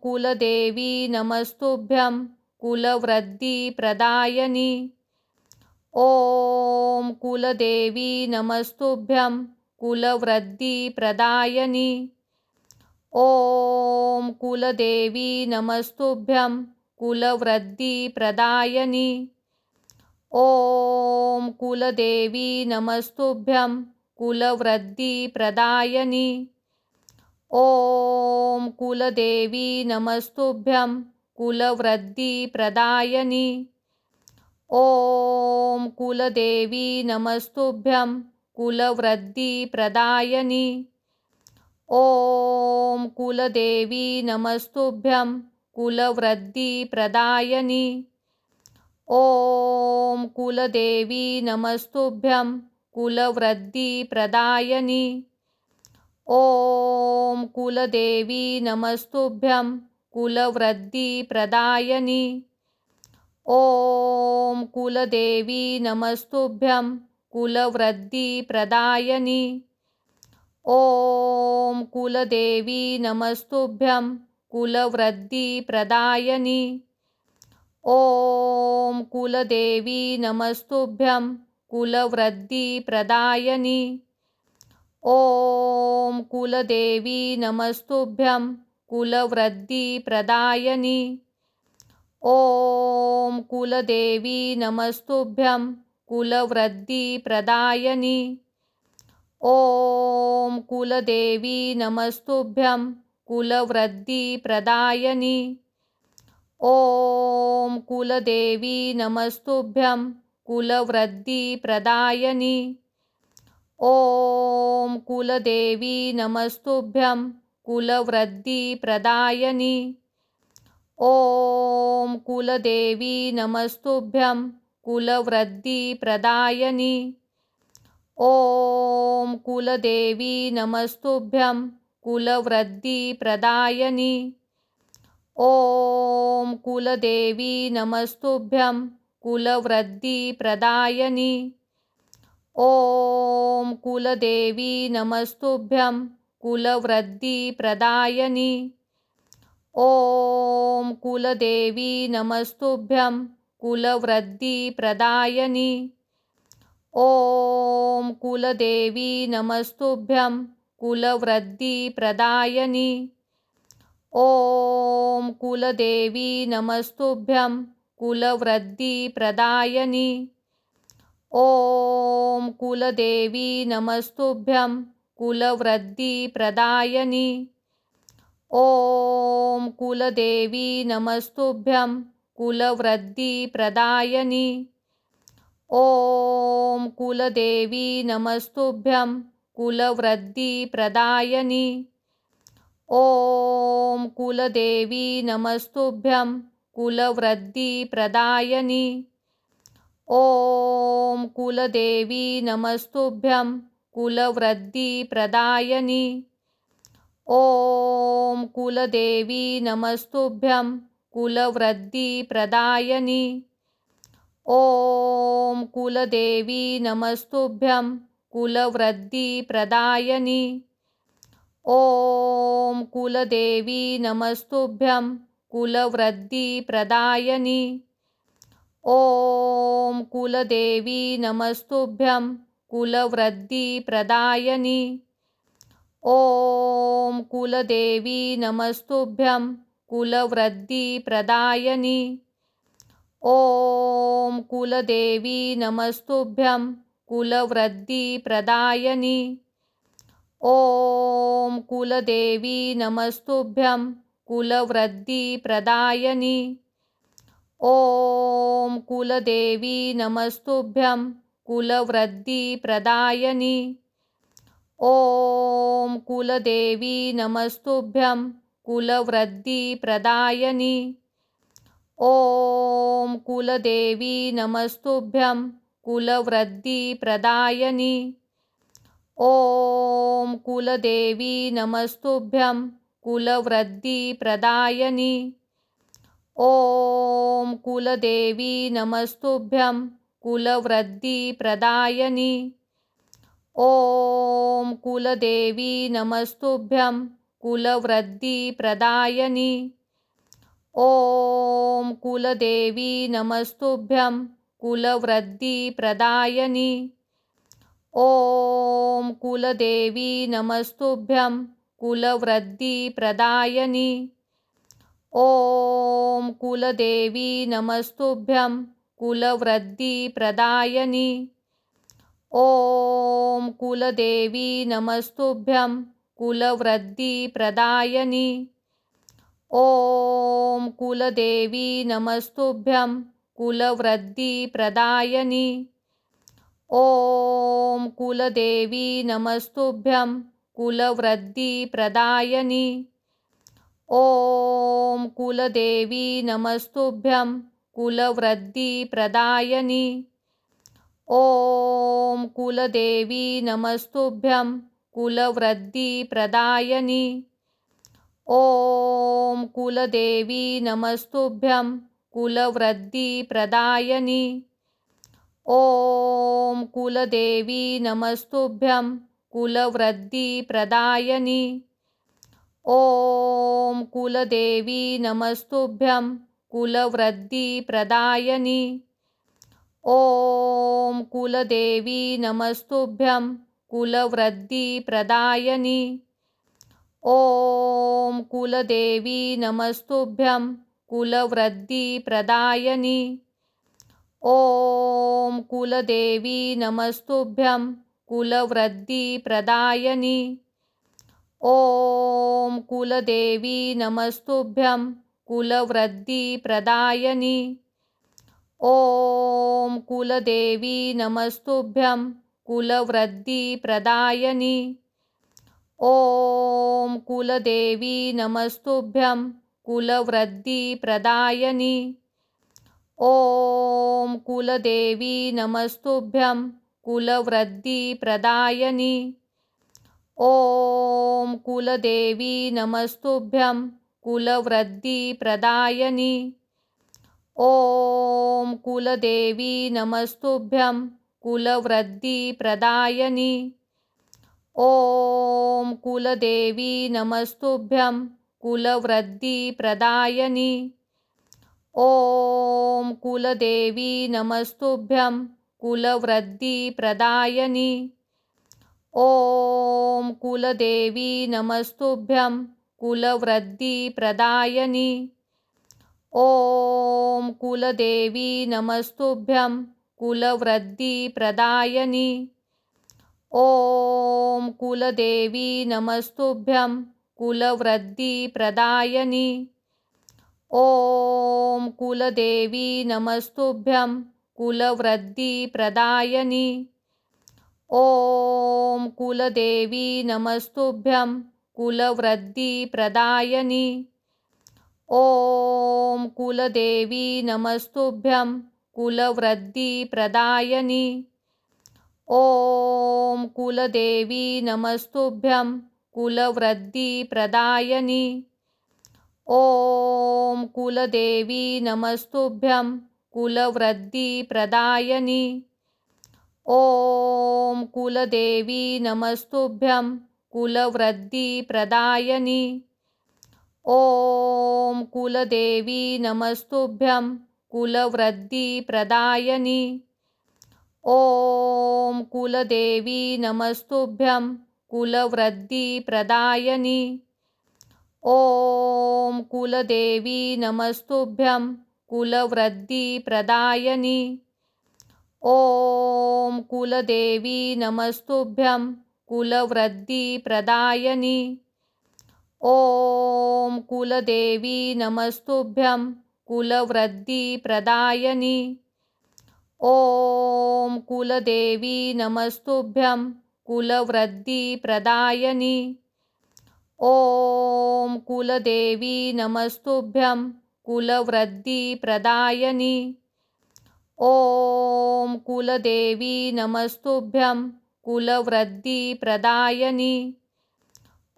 कुलदेवी नमस्तुभ्यं कुलवृद्धिप्रदायिनी। ॐ कुलदेवी नमस्तुभ्यं कुलवृद्धिप्रदायिनी। ॐ कुलदेवी नमस्तुभ्यं कुलवृद्धिप्रदायिनी। ॐ कुलदेवी नमस्तुभ्यं कुलवृद्धिप्रदायिनी। ॐ कुलदेवी नमस्तुभ्यं कुलवृद्धिप्रदायिनी। ॐ कुलदेवी नमस्तुभ्यं कुलवृद्धिप्रदायिनी। ॐ कुलदेवी नमस्तुभ्यं कुलवृद्धिप्रदायिनी। ॐ कुलदेवी नमस्तुभ्यं कुलवृद्धिप्रदायिनी। ॐ कुलदेवी नमस्तुभ्यं कुलवृद्धिप्रदायिनी। ॐ कुलदेवी नमस्तुभ्यं कुलवृद्धिप्रदायिनी। ॐ कुलदेवी नमस्तुभ्यं कुलवृद्धिप्रदायिनी। ॐ कुलदेवी नमस्तुभ्यं कुलवृद्धिप्रदायिनी। ॐ कुलदेवी नमस्तुभ्यं कुलवृद्धिप्रदायिनी। ॐ कुलदेवी नमस्तुभ्यं कुलवृद्धिप्रदायिनी। ॐ कुलदेवी नमस्तुभ्यं कुलवृद्धिप्रदायिनी। ॐ कुलदेवी नमस्तुभ्यं कुलवृद्धिप्रदायिनी। ॐ कुलदेवी नमस्तुभ्यं कुलवृद्धिप्रदायिनी। ॐ कुलदेवी नमस्तुभ्यं कुलवृद्धिप्रदायिनी। ॐ कुलदेवी नमस्तुभ्यं कुलवृद्धिप्रदायिनी। ॐ कुलदेवी नमस्तुभ्यं कुलवृद्धिप्रदायिनी। ॐ कुलदेवी नमस्तुभ्यं कुलवृद्धिप्रदायिनी। ॐ कुलदेवी नमस्तुभ्यं कुलवृद्धिप्रदायिनी। ॐ कुलदेवी नमस्तुभ्यं कुलवृद्धिप्रदायिनी। ॐ कुलदेवी नमस्तुभ्यं कुलवृद्धिप्रदायिनी। ॐ कुलदेवी नमस्तुभ्यं कुलवृद्धिप्रदायिनी। ॐ कुलदेवी नमस्तुभ्यं कुलवृद्धिप्रदायिनी। ॐ कुलदेवी नमस्तुभ्यं कुलवृद्धिप्रदायिनी। ॐ कुलदेवी नमस्तुभ्यं कुलवृद्धिप्रदायिनी। ॐ कुलदेवी नमस्तुभ्यं कुलवृद्धिप्रदायिनी। ॐ कुलदेवी नमस्तुभ्यं कुलवृद्धिप्रदायिनी। ॐ कुलदेवी नमस्तुभ्यं कुलवृद्धिप्रदायिनी। ॐ कुलदेवी नमस्तुभ्यं कुलवृद्धिप्रदायिनी। ॐ कुलदेवी नमस्तुभ्यं कुलवृद्धिप्रदायिनी। ॐ कुलदेवी नमस्तुभ्यं कुलवृद्धिप्रदायिनी। ॐ कुलदेवी नमस्तुभ्यं कुलवृद्धिप्रदायिनी। ॐ कुलदेवी नमस्तुभ्यं कुलवृद्धिप्रदायिनी। ॐ कुलदेवी नमस्तुभ्यं कुलवृद्धिप्रदायिनी। ॐ कुलदेवी नमस्तुभ्यं कुलवृद्धिप्रदायिनी। ॐ कुलदेवी नमस्तुभ्यं कुलवृद्धिप्रदायिनी। ॐ कुलदेवी नमस्तुभ्यं कुलवृद्धिप्रदायिनी। ॐ कुलदेवी नमस्तुभ्यं कुलवृद्धिप्रदायिनी। ॐ कुलदेवी नमस्तुभ्यं कुलवृद्धिप्रदायिनी। ॐ कुलदेवी नमस्तुभ्यं कुलवृद्धिप्रदायिनी। ॐ कुलदेवी नमस्तुभ्यं कुलवृद्धिप्रदायिनी। ॐ कुलदेवी नमस्तुभ्यं कुलवृद्धिप्रदायिनी। ॐ कुलदेवी नमस्तुभ्यं कुलवृद्धिप्रदायिनी। ॐ कुलदेवी नमस्तुभ्यं कुलवृद्धिप्रदायिनी। ॐ कुलदेवी नमस्तुभ्यं कुलवृद्धिप्रदायिनी। ॐ कुलदेवी नमस्तुभ्यं कुलवृद्धिप्रदायिनी। ॐ कुलदेवी नमस्तुभ्यं कुलवृद्धिप्रदायिनी। ॐ कुलदेवी नमस्तुभ्यं कुलवृद्धिप्रदायिनी। ॐ कुलदेवी नमस्तुभ्यं कुलवृद्धिप्रदायिनी। ॐ कुलदेवी नमस्तुभ्यं कुलवृद्धिप्रदायिनी। ॐ कुलदेवी नमस्तुभ्यं कुलवृद्धिप्रदायिनी। ॐ कुलदेवी नमस्तुभ्यं कुलवृद्धिप्रदायिनी। ॐ कुलदेवी नमस्तुभ्यं कुलवृद्धिप्रदायिनी। ॐ कुलदेवी नमस्तुभ्यं कुलवृद्धिप्रदायिनी। ॐ कुलदेवी नमस्तुभ्यं कुलवृद्धिप्रदायिनी। ॐ कुलदेवी नमस्तुभ्यं कुलवृद्धिप्रदायिनी। ॐ कुलदेवी नमस्तुभ्यं कुलवृद्धिप्रदायिनी। ॐ कुलदेवी नमस्तुभ्यं कुलवृद्धिप्रदायिनी। ॐ कुलदेवी नमस्तुभ्यं कुलवृद्धिप्रदायिनी। ॐ कुलदेवी नमस्तुभ्यं कुलवृद्धिप्रदायिनी। ॐ कुलदेवी नमस्तुभ्यं कुलवृद्धिप्रदायिनी। ॐ कुलदेवी नमस्तुभ्यं कुलवृद्धिप्रदायिनी। ॐ कुलदेवी नमस्तुभ्यं कुलवृद्धिप्रदायिनी। ॐ कुलदेवी नमस्तुभ्यं कुलवृद्धिप्रदायिनी। ॐ कुलदेवी नमस्तुभ्यं कुलवृद्धिप्रदायिनी। ॐ कुलदेवी नमस्तुभ्यं कुलवृद्धिप्रदायिनी। ॐ कुलदेवी नमस्तुभ्यं कुलवृद्धिप्रदायिनी। ॐ कुलदेवी नमस्तुभ्यं कुलवृद्धिप्रदायिनी। ॐ कुलदेवी नमस्तुभ्यं कुलवृद्धिप्रदायिनी। ॐ कुलदेवी नमस्तुभ्यं कुलवृद्धिप्रदायिनी। ॐ कुलदेवी नमस्तुभ्यं कुलवृद्धिप्रदायिनी। ॐ कुलदेवी नमस्तुभ्यं कुलवृद्धिप्रदायिनी। ॐ कुलदेवी नमस्तुभ्यं कुलवृद्धिप्रदायिनी। ॐ कुलदेवी नमस्तुभ्यं कुलवृद्धिप्रदायिनी। ॐ कुलदेवी नमस्तुभ्यं कुलवृद्धिप्रदायिनी। ॐ कुलदेवी नमस्तुभ्यं कुलवृद्धिप्रदायिनी। ॐ कुलदेवी नमस्तुभ्यं कुलवृद्धिप्रदायिनी। ॐ कुलदेवी नमस्तुभ्यं कुलवृद्धिप्रदायिनी।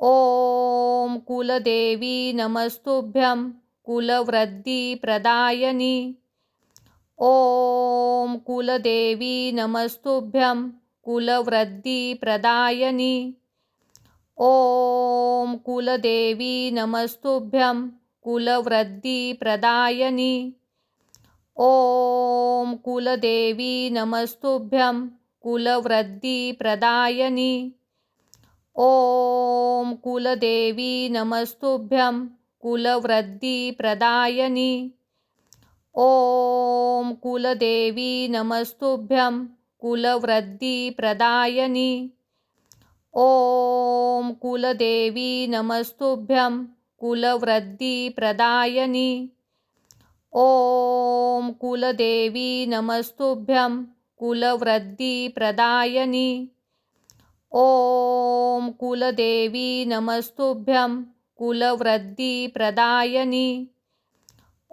ॐ कुलदेवी नमस्तुभ्यं कुलवृद्धिप्रदायिनी। ॐ कुलदेवी नमस्तुभ्यं कुलवृद्धिप्रदायिनी। ॐ कुलदेवी नमस्तुभ्यं कुलवृद्धिप्रदायिनी। ॐ कुलदेवी नमस्तुभ्यं कुलवृद्धिप्रदायिनी। ॐ कुलदेवी नमस्तुभ्यं कुलवृद्धिप्रदायिनी। ॐ कुलदेवी नमस्तुभ्यं कुलवृद्धिप्रदायिनी। ॐ कुलदेवी नमस्तुभ्यं कुलवृद्धिप्रदायिनी। ॐ कुलदेवी नमस्तुभ्यं कुलवृद्धिप्रदायिनी। ॐ कुलदेवी नमस्तुभ्यं कुलवृद्धिप्रदायिनी। ॐ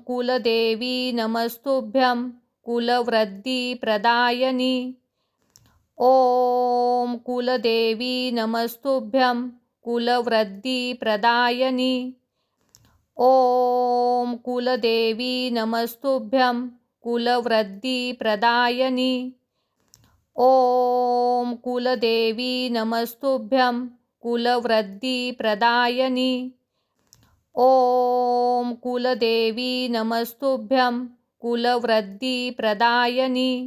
कुलदेवी नमस्तुभ्यं कुलवृद्धिप्रदायिनी। ॐ कुलदेवी नमस्तुभ्यं कुलवृद्धिप्रदायिनी। ॐ कुलदेवी नमस्तुभ्यं कुलवृद्धिप्रदायिनी। ॐ कुलदेवी नमस्तुभ्यं कुलवृद्धिप्रदायिनी। ॐ कुलदेवी नमस्तुभ्यं कुलवृद्धिप्रदायिनी।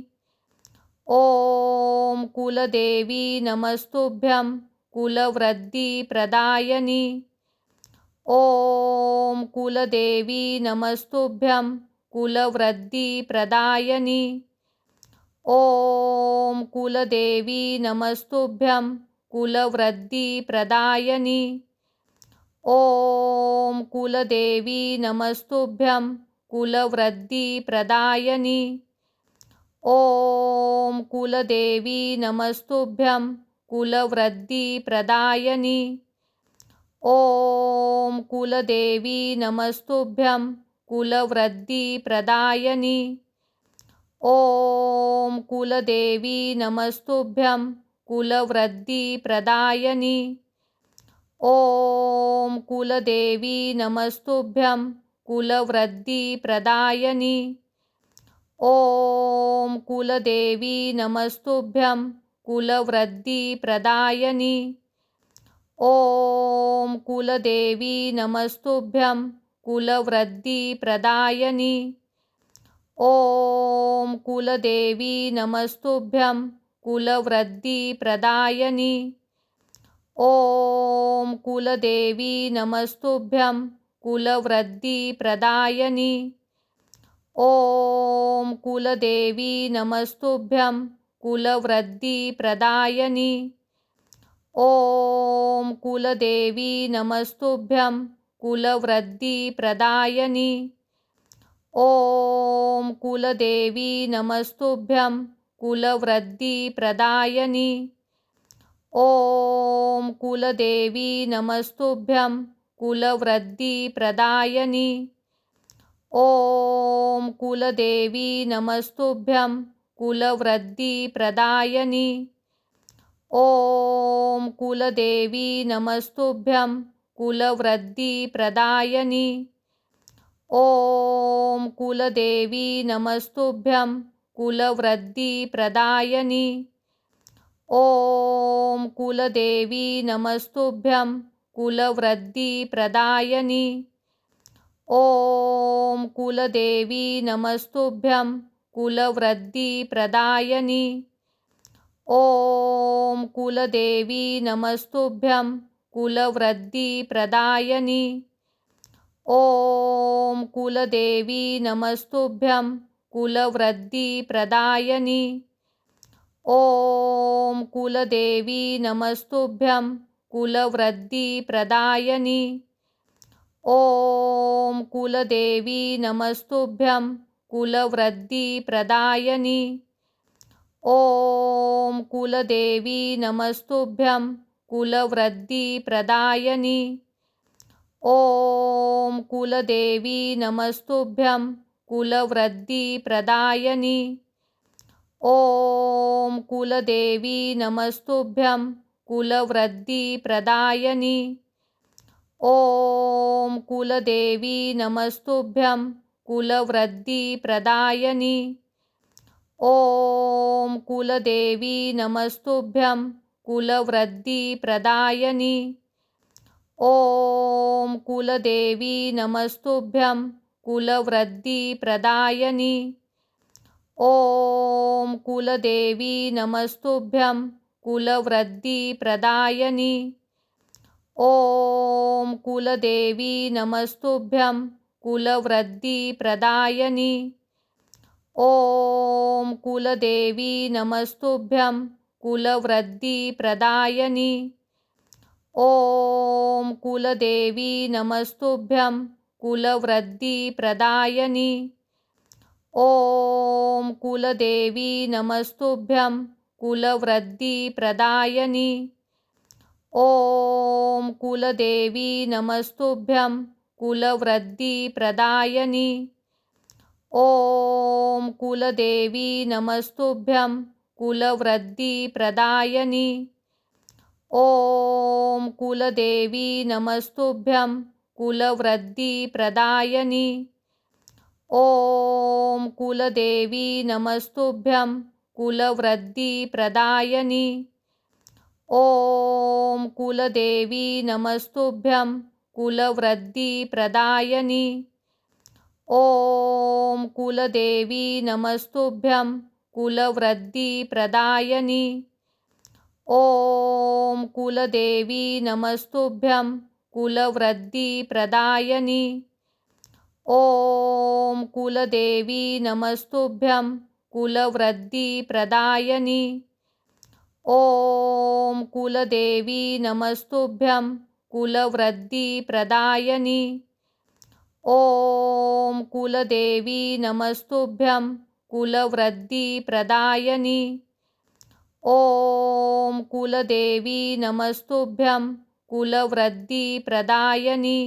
ॐ कुलदेवी नमस्तुभ्यं कुलवृद्धिप्रदायिनी। ॐ कुलदेवी नमस्तुभ्यं कुलवृद्धिप्रदायिनी। ॐ कुलदेवी नमस्तुभ्यं कुलवृद्धिप्रदायिनी। ॐ कुलदेवी नमस्तुभ्यं कुलवृद्धिप्रदायिनी। ॐ कुलदेवी नमस्तुभ्यं कुलवृद्धिप्रदायिनी। ॐ कुलदेवी नमस्तुभ्यं कुलवृद्धिप्रदायिनी। ॐ कुलदेवी नमस्तुभ्यं कुलवृद्धिप्रदायिनी। ॐ कुलदेवी नमस्तुभ्यं कुलवृद्धिप्रदायिनी। ॐ कुलदेवी नमस्तुभ्यं कुलवृद्धिप्रदायिनी। ॐ कुलदेवी नमस्तुभ्यं कुलवृद्धिप्रदायिनी। ॐ कुलदेवी नमस्तुभ्यं कुलवृद्धिप्रदायिनी। ॐ कुलदेवी नमस्तुभ्यं कुलवृद्धिप्रदायिनी। ॐ कुलदेवी नमस्तुभ्यं कुलवृद्धिप्रदायिनी। ॐ कुलदेवी नमस्तुभ्यं कुलवृद्धिप्रदायिनी। ॐ कुलदेवी नमस्तुभ्यं कुलवृद्धिप्रदायिनी। ॐ कुलदेवी नमस्तुभ्यं कुलवृद्धिप्रदायिनी। ॐ कुलदेवी नमस्तुभ्यं कुलवृद्धिप्रदायिनी। ॐ कुलदेवी नमस्तुभ्यं कुलवृद्धिप्रदायिनी। ॐ कुलदेवी नमस्तुभ्यं कुलवृद्धिप्रदायिनी। ॐ कुलदेवी नमस्तुभ्यं कुलवृद्धिप्रदायिनी। ॐ कुलदेवी नमस्तुभ्यं कुलवृद्धिप्रदायिनी। ॐ कुलदेवी नमस्तुभ्यं कुलवृद्धिप्रदायिनी। ॐ कुलदेवी नमस्तुभ्यं कुलवृद्धिप्रदायिनी। ॐ कुलदेवी नमस्तुभ्यं कुलवृद्धिप्रदायिनी। ॐ कुलदेवी नमस्तुभ्यं कुलवृद्धिप्रदायिनी। ॐ कुलदेवी नमस्तुभ्यं कुलवृद्धिप्रदायिनी। ॐ कुलदेवी नमस्तुभ्यं कुलवृद्धिप्रदायिनी। ॐ कुलदेवी नमस्तुभ्यं कुलवृद्धिप्रदायिनी। ॐ कुलदेवी नमस्तुभ्यं कुलवृद्धिप्रदायिनी। ॐ कुलदेवी नमस्तुभ्यं कुलवृद्धिप्रदायिनी। ॐ कुलदेवी नमस्तुभ्यं कुलवृद्धिप्रदायिनी। ॐ कुलदेवी नमस्तुभ्यं कुलवृद्धिप्रदायिनी। ॐ कुलदेवी नमस्तुभ्यं कुलवृद्धिप्रदायिनी। ॐ कुलदेवी नमस्तुभ्यं कुलवृद्धिप्रदायिनी। ॐ कुलदेवी नमस्तुभ्यं कुलवृद्धिप्रदायिनी। ॐ कुलदेवी नमस्तुभ्यं कुलवृद्धिप्रदायिनी। ॐ कुलदेवी नमस्तुभ्यं कुलवृद्धिप्रदायिनी। ॐ कुलदेवी नमस्तुभ्यं कुलवृद्धिप्रदायिनी। ॐ कुलदेवी नमस्तुभ्यं कुलवृद्धिप्रदायिनी। ॐ कुलदेवी नमस्तुभ्यं कुलवृद्धिप्रदायिनी। ॐ कुलदेवी नमस्तुभ्यं कुलवृद्धिप्रदायिनी। ॐ कुलदेवी नमस्तुभ्यं कुलवृद्धिप्रदायिनी। ॐ कुलदेवी नमस्तुभ्यं कुलवृद्धिप्रदायिनी। ॐ कुलदेवी नमस्तुभ्यं कुलवृद्धिप्रदायिनी। ॐ कुलदेवी नमस्तुभ्यं कुलवृद्धिप्रदायिनी। ॐ कुलदेवी नमस्तुभ्यं कुलवृद्धिप्रदायिनी। ॐ कुलदेवी नमस्तुभ्यं कुलवृद्धिप्रदायिनी।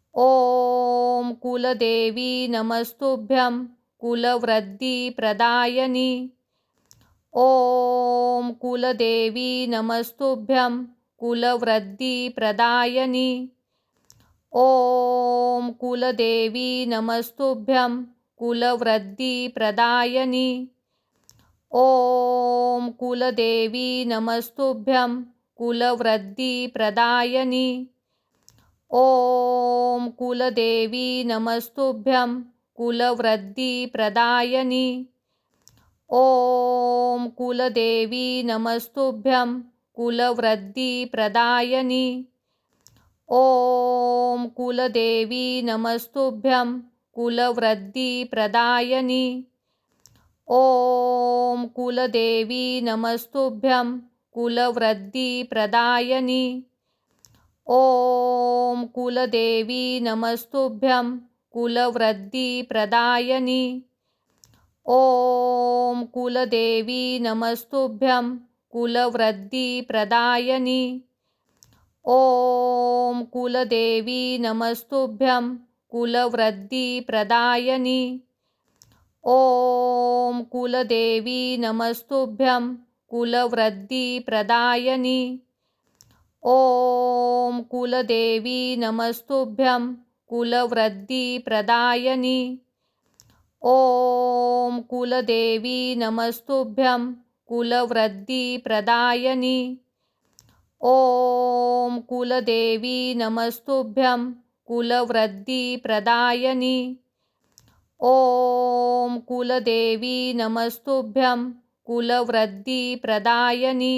ॐ कुलदेवी नमस्तुभ्यं कुलवृद्धिप्रदायिनी। ॐ कुलदेवी नमस्तुभ्यं कुलवृद्धिप्रदायिनी। ॐ कुलदेवी नमस्तुभ्यं कुलवृद्धिप्रदायिनी। ॐ कुलदेवी नमस्तुभ्यं कुलवृद्धिप्रदायिनी। ॐ कुलदेवी नमस्तुभ्यं कुलवृद्धिप्रदायिनी। ॐ कुलदेवी नमस्तुभ्यं कुलवृद्धिप्रदायिनी। ॐ कुलदेवी नमस्तुभ्यं कुलवृद्धिप्रदायिनी। ॐ कुलदेवी नमस्तुभ्यं कुलवृद्धिप्रदायिनी। ॐ कुलदेवी नमस्तुभ्यं कुलवृद्धिप्रदायिनी। ॐ कुलदेवी नमस्तुभ्यं कुलवृद्धिप्रदायिनी। ॐ कुलदेवी नमस्तुभ्यं कुलवृद्धिप्रदायिनी। ॐ कुलदेवी नमस्तुभ्यं कुलवृद्धिप्रदायिनी। ॐ कुलदेवी नमस्तुभ्यं कुलवृद्धिप्रदायिनी। ॐ कुलदेवी नमस्तुभ्यं कुलवृद्धिप्रदायिनी। ॐ कुलदेवी नमस्तुभ्यं कुलवृद्धिप्रदायिनी। ॐ कुलदेवी नमस्तुभ्यं कुलवृद्धिप्रदायिनी।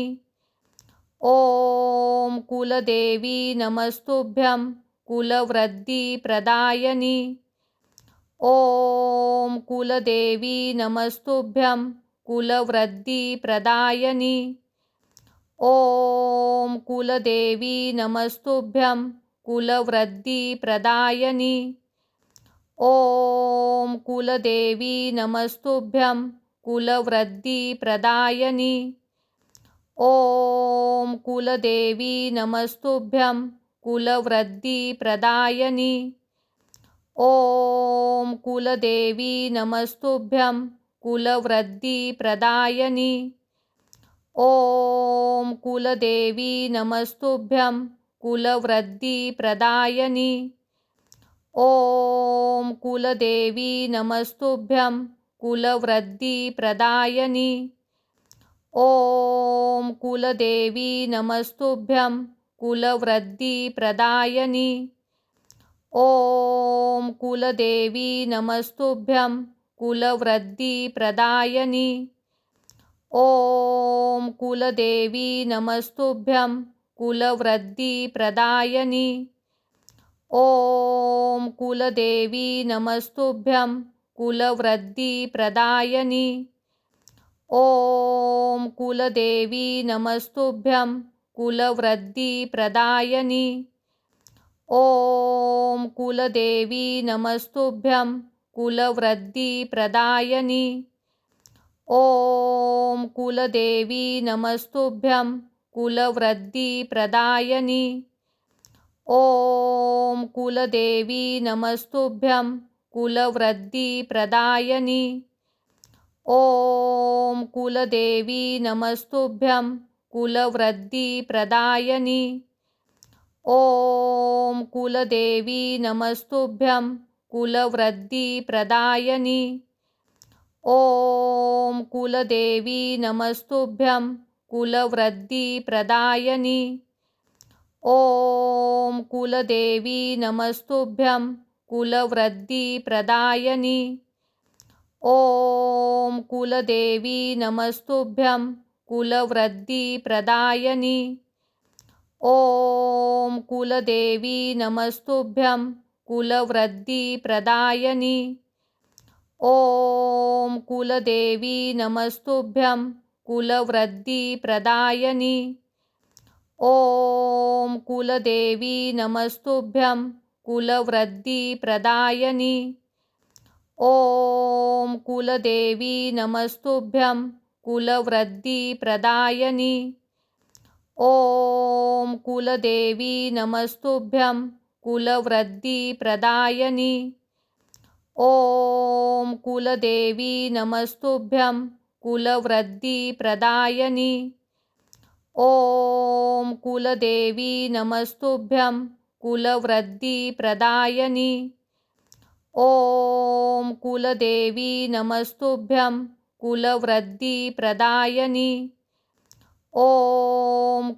ॐ कुलदेवी नमस्तुभ्यं कुलवृद्धिप्रदायिनी। ॐ कुलदेवी नमस्तुभ्यं कुलवृद्धिप्रदायिनी। ॐ कुलदेवी नमस्तुभ्यं कुलवृद्धिप्रदायिनी। ॐ कुलदेवी नमस्तुभ्यं कुलवृद्धिप्रदायिनी। ॐ कुलदेवी नमस्तुभ्यं कुलवृद्धिप्रदायिनी। ॐ कुलदेवी नमस्तुभ्यं कुलवृद्धिप्रदायिनी। ॐ कुलदेवी नमस्तुभ्यं कुलवृद्धिप्रदायिनी। ॐ कुलदेवी नमस्तुभ्यं कुलवृद्धिप्रदायिनी। ॐ कुलदेवी नमस्तुभ्यं कुलवृद्धिप्रदायिनी। ॐ कुलदेवी नमस्तुभ्यं कुलवृद्धिप्रदायिनी। ॐ कुलदेवी नमस्तुभ्यं कुलवृद्धिप्रदायिनी। ॐ कुलदेवी नमस्तुभ्यं कुलवृद्धिप्रदायिनी। ॐ कुलदेवी नमस्तुभ्यं कुलवृद्धिप्रदायिनी। ॐ कुलदेवी नमस्तुभ्यं कुलवृद्धिप्रदायिनी। ॐ कुलदेवी नमस्तुभ्यं कुलवृद्धिप्रदायिनी। ॐ कुलदेवी नमस्तुभ्यं कुलवृद्धिप्रदायिनी। ॐ कुलदेवी नमस्तुभ्यं कुलवृद्धिप्रदायिनी। ॐ कुलदेवी नमस्तुभ्यं कुलवृद्धिप्रदायिनी। ॐ कुलदेवी नमस्तुभ्यं कुलवृद्धिप्रदायिनी। ॐ कुलदेवी नमस्तुभ्यं कुलवृद्धिप्रदायिनी। ॐ कुलदेवी नमस्तुभ्यं कुलवृद्धिप्रदायिनी। ॐ कुलदेवी नमस्तुभ्यं कुलवृद्धिप्रदायिनी। ॐ कुलदेवी नमस्तुभ्यं कुलवृद्धिप्रदायिनी। ॐ कुलदेवी नमस्तुभ्यं कुलवृद्धिप्रदायिनी। ॐ कुलदेवी नमस्तुभ्यं कुलवृद्धिप्रदायिनी। ॐ कुलदेवी नमस्तुभ्यं कुलवृद्धिप्रदायिनी। ॐ कुलदेवी नमस्तुभ्यं कुलवृद्धिप्रदायिनी। ॐ कुलदेवी नमस्तुभ्यं कुलवृद्धिप्रदायिनी। ॐ कुलदेवी नमस्तुभ्यं कुलवृद्धिप्रदायिनी। ॐ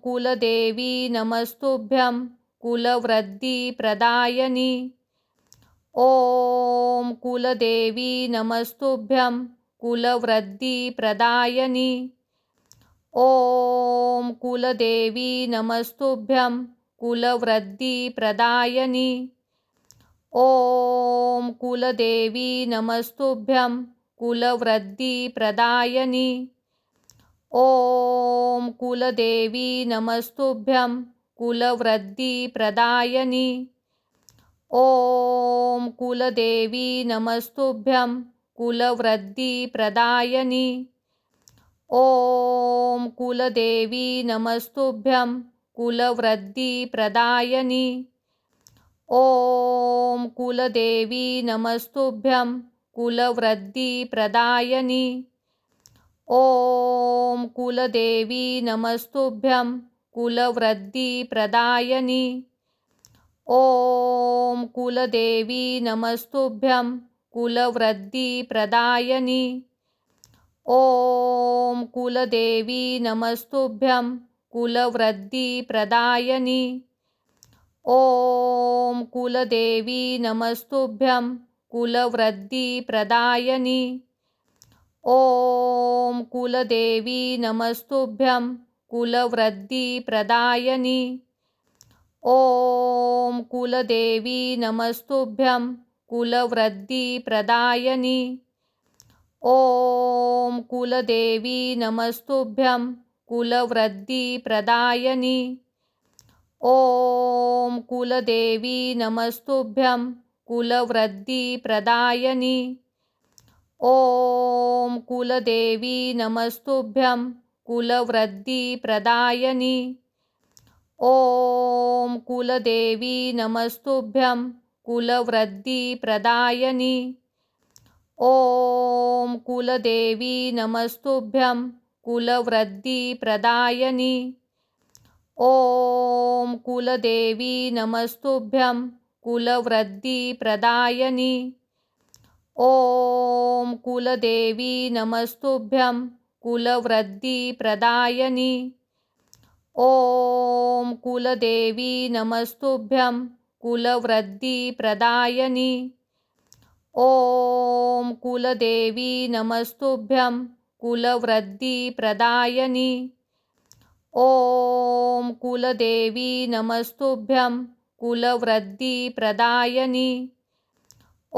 कुलदेवी नमस्तुभ्यं कुलवृद्धिप्रदायिनी। ॐ कुलदेवी नमस्तुभ्यं कुलवृद्धिप्रदायिनी। ॐ कुलदेवी नमस्तुभ्यं कुलवृद्धिप्रदायिनी। ॐ कुलदेवी नमस्तुभ्यं कुलवृद्धिप्रदायिनी। ॐ कुलदेवी नमस्तुभ्यं कुलवृद्धिप्रदायिनी। ॐ कुलदेवी नमस्तुभ्यं कुलवृद्धिप्रदायिनी। ॐ कुलदेवी नमस्तुभ्यं कुलवृद्धिप्रदायिनी। ॐ कुलदेवी नमस्तुभ्यं कुलवृद्धिप्रदायिनी। ॐ कुलदेवी नमस्तुभ्यं कुलवृद्धिप्रदायिनी। ॐ कुलदेवी नमस्तुभ्यं कुलवृद्धिप्रदायिनी। ॐ कुलदेवी नमस्तुभ्यं कुलवृद्धिप्रदायिनी। ॐ कुलदेवी नमस्तुभ्यं कुलवृद्धिप्रदायिनी। ॐ कुलदेवी नमस्तुभ्यं कुलवृद्धिप्रदायिनी। ॐ कुलदेवी नमस्तुभ्यं कुलवृद्धिप्रदायिनी। ॐ कुलदेवी नमस्तुभ्यं कुलवृद्धिप्रदायिनी। ॐ कुलदेवी नमस्तुभ्यं कुलवृद्धिप्रदायिनी। ॐ कुलदेवी नमस्तुभ्यं कुलवृद्धिप्रदायिनी। ॐ कुलदेवी नमस्तुभ्यं कुलवृद्धिप्रदायिनी। ॐ कुलदेवी नमस्तुभ्यं कुलवृद्धिप्रदायिनी। ॐ कुलदेवी नमस्तुभ्यं कुलवृद्धिप्रदायिनी। ॐ कुलदेवी नमस्तुभ्यं कुलवृद्धिप्रदायिनी। ॐ कुलदेवी नमस्तुभ्यं कुलवृद्धिप्रदायिनी। ॐ कुलदेवी नमस्तुभ्यं कुलवृद्धिप्रदायिनी। ॐ कुलदेवी नमस्तुभ्यं कुलवृद्धिप्रदायिनी। ॐ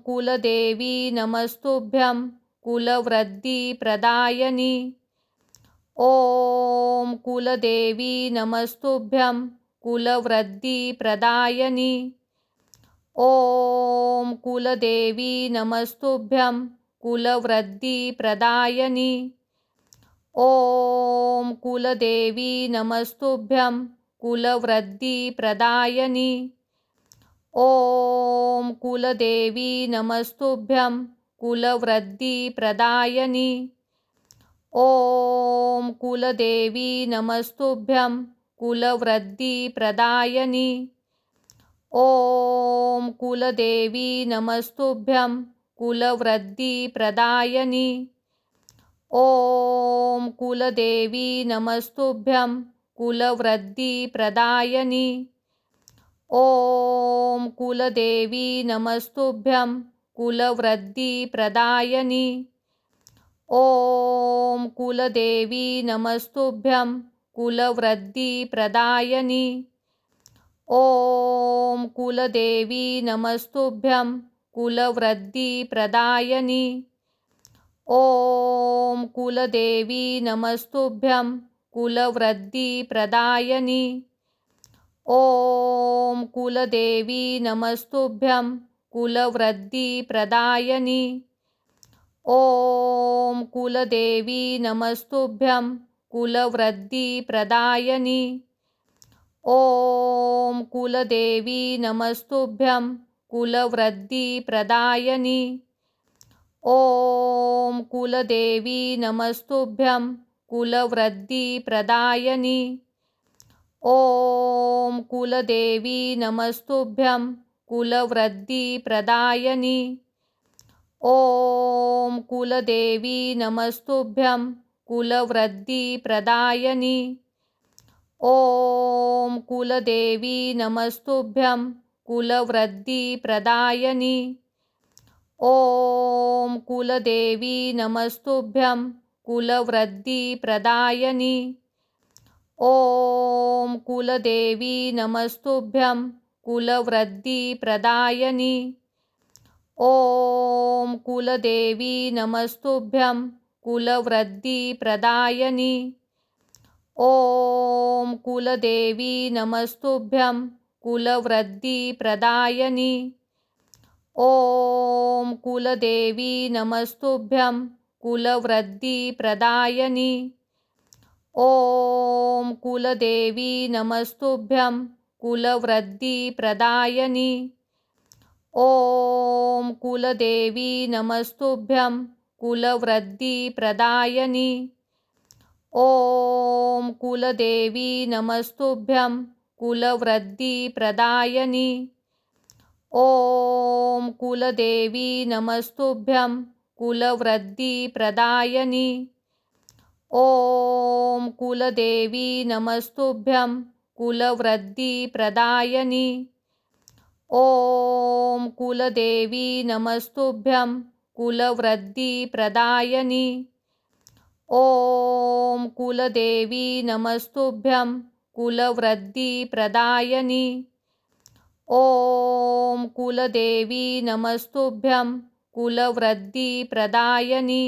कुलदेवी नमस्तुभ्यं कुलवृद्धिप्रदायिनी। ॐ कुलदेवी नमस्तुभ्यं कुलवृद्धिप्रदायिनी। ॐ कुलदेवी नमस्तुभ्यं कुलवृद्धिप्रदायिनी। ॐ कुलदेवी नमस्तुभ्यं कुलवृद्धिप्रदायिनी। ॐ कुलदेवी नमस्तुभ्यं कुलवृद्धिप्रदायिनी। ॐ कुलदेवी नमस्तुभ्यं कुलवृद्धिप्रदायिनी। ॐ कुलदेवी नमस्तुभ्यं कुलवृद्धिप्रदायिनी। ॐ कुलदेवी नमस्तुभ्यं कुलवृद्धिप्रदायिनी। ॐ कुलदेवी नमस्तुभ्यं कुलवृद्धिप्रदायिनी। ॐ कुलदेवी नमस्तुभ्यं कुलवृद्धिप्रदायिनी। ॐ कुलदेवी नमस्तुभ्यं कुलवृद्धिप्रदायिनी। ॐ कुलदेवी नमस्तुभ्यं कुलवृद्धिप्रदायिनी। ॐ कुलदेवी नमस्तुभ्यं कुलवृद्धिप्रदायिनी। ॐ कुलदेवी नमस्तुभ्यं कुलवृद्धिप्रदायिनी। ॐ कुलदेवी नमस्तुभ्यं कुलवृद्धिप्रदायिनी। ॐ कुलदेवी नमस्तुभ्यं कुलवृद्धिप्रदायिनी। ॐ कुलदेवी नमस्तुभ्यं कुलवृद्धिप्रदायिनी। ॐ कुलदेवी नमस्तुभ्यं कुलवृद्धिप्रदायिनी। ॐ कुलदेवी नमस्तुभ्यं कुलवृद्धिप्रदायिनी। ॐ कुलदेवी नमस्तुभ्यं कुलवृद्धिप्रदायिनी। ॐ कुलदेवी नमस्तुभ्यं कुलवृद्धिप्रदायिनी। ॐ कुलदेवी नमस्तुभ्यं कुलवृद्धिप्रदायिनी। ॐ कुलदेवी नमस्तुभ्यं कुलवृद्धिप्रदायिनी। ॐ कुलदेवी नमस्तुभ्यं कुलवृद्धिप्रदायिनी। ॐ कुलदेवी नमस्तुभ्यं कुलवृद्धिप्रदायिनी। ॐ कुलदेवी नमस्तुभ्यं कुलवृद्धिप्रदायिनी। ॐ कुलदेवी नमस्तुभ्यं कुलवृद्धिप्रदायिनी। ॐ कुलदेवी नमस्तुभ्यं कुलवृद्धिप्रदायिनी। ॐ कुलदेवी नमस्तुभ्यं कुलवृद्धिप्रदायिनी। ॐ कुलदेवी नमस्तुभ्यं कुलवृद्धिप्रदायिनी। ॐ कुलदेवी नमस्तुभ्यं कुलवृद्धिप्रदायिनी। ॐ कुलदेवी नमस्तुभ्यं कुलवृद्धिप्रदायिनी।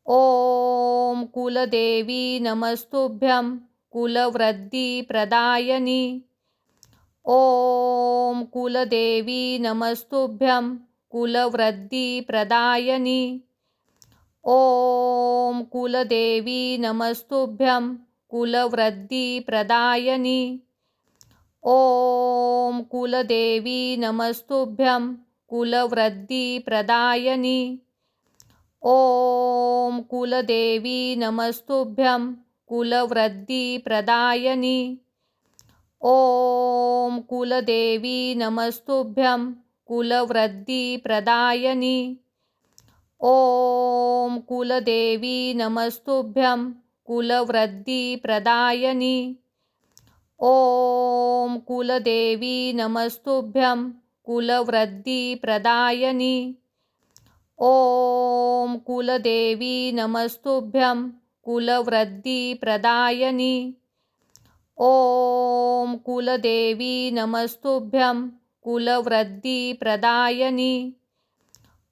ॐ कुलदेवी नमस्तुभ्यं कुलवृद्धिप्रदायिनी। ॐ कुलदेवी नमस्तुभ्यं कुलवृद्धिप्रदायिनी। ॐ कुलदेवी नमस्तुभ्यं कुलवृद्धिप्रदायिनी। ॐ कुलदेवी नमस्तुभ्यं कुलवृद्धिप्रदायिनी। ॐ कुलदेवी नमस्तुभ्यं कुलवृद्धिप्रदायिनी। ॐ कुलदेवी नमस्तुभ्यं कुलवृद्धिप्रदायिनी। ॐ कुलदेवी नमस्तुभ्यं कुलवृद्धिप्रदायिनी। ॐ कुलदेवी नमस्तुभ्यं कुलवृद्धिप्रदायिनी। ॐ कुलदेवी नमस्तुभ्यं कुलवृद्धिप्रदायिनी। ॐ कुलदेवी नमस्तुभ्यं कुलवृद्धिप्रदायिनी।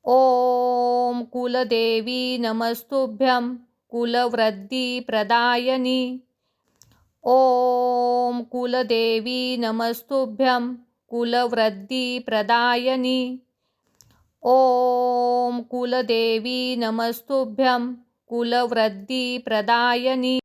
ॐ कुलदेवी नमस्तुभ्यं कुलवृद्धिप्रदायिनी। ॐ कुलदेवी नमस्तुभ्यं कुलवृद्धिप्रदायिनी। ॐ कुलदेवी नमस्तुभ्यं कुलवृद्धिप्रदायिनी।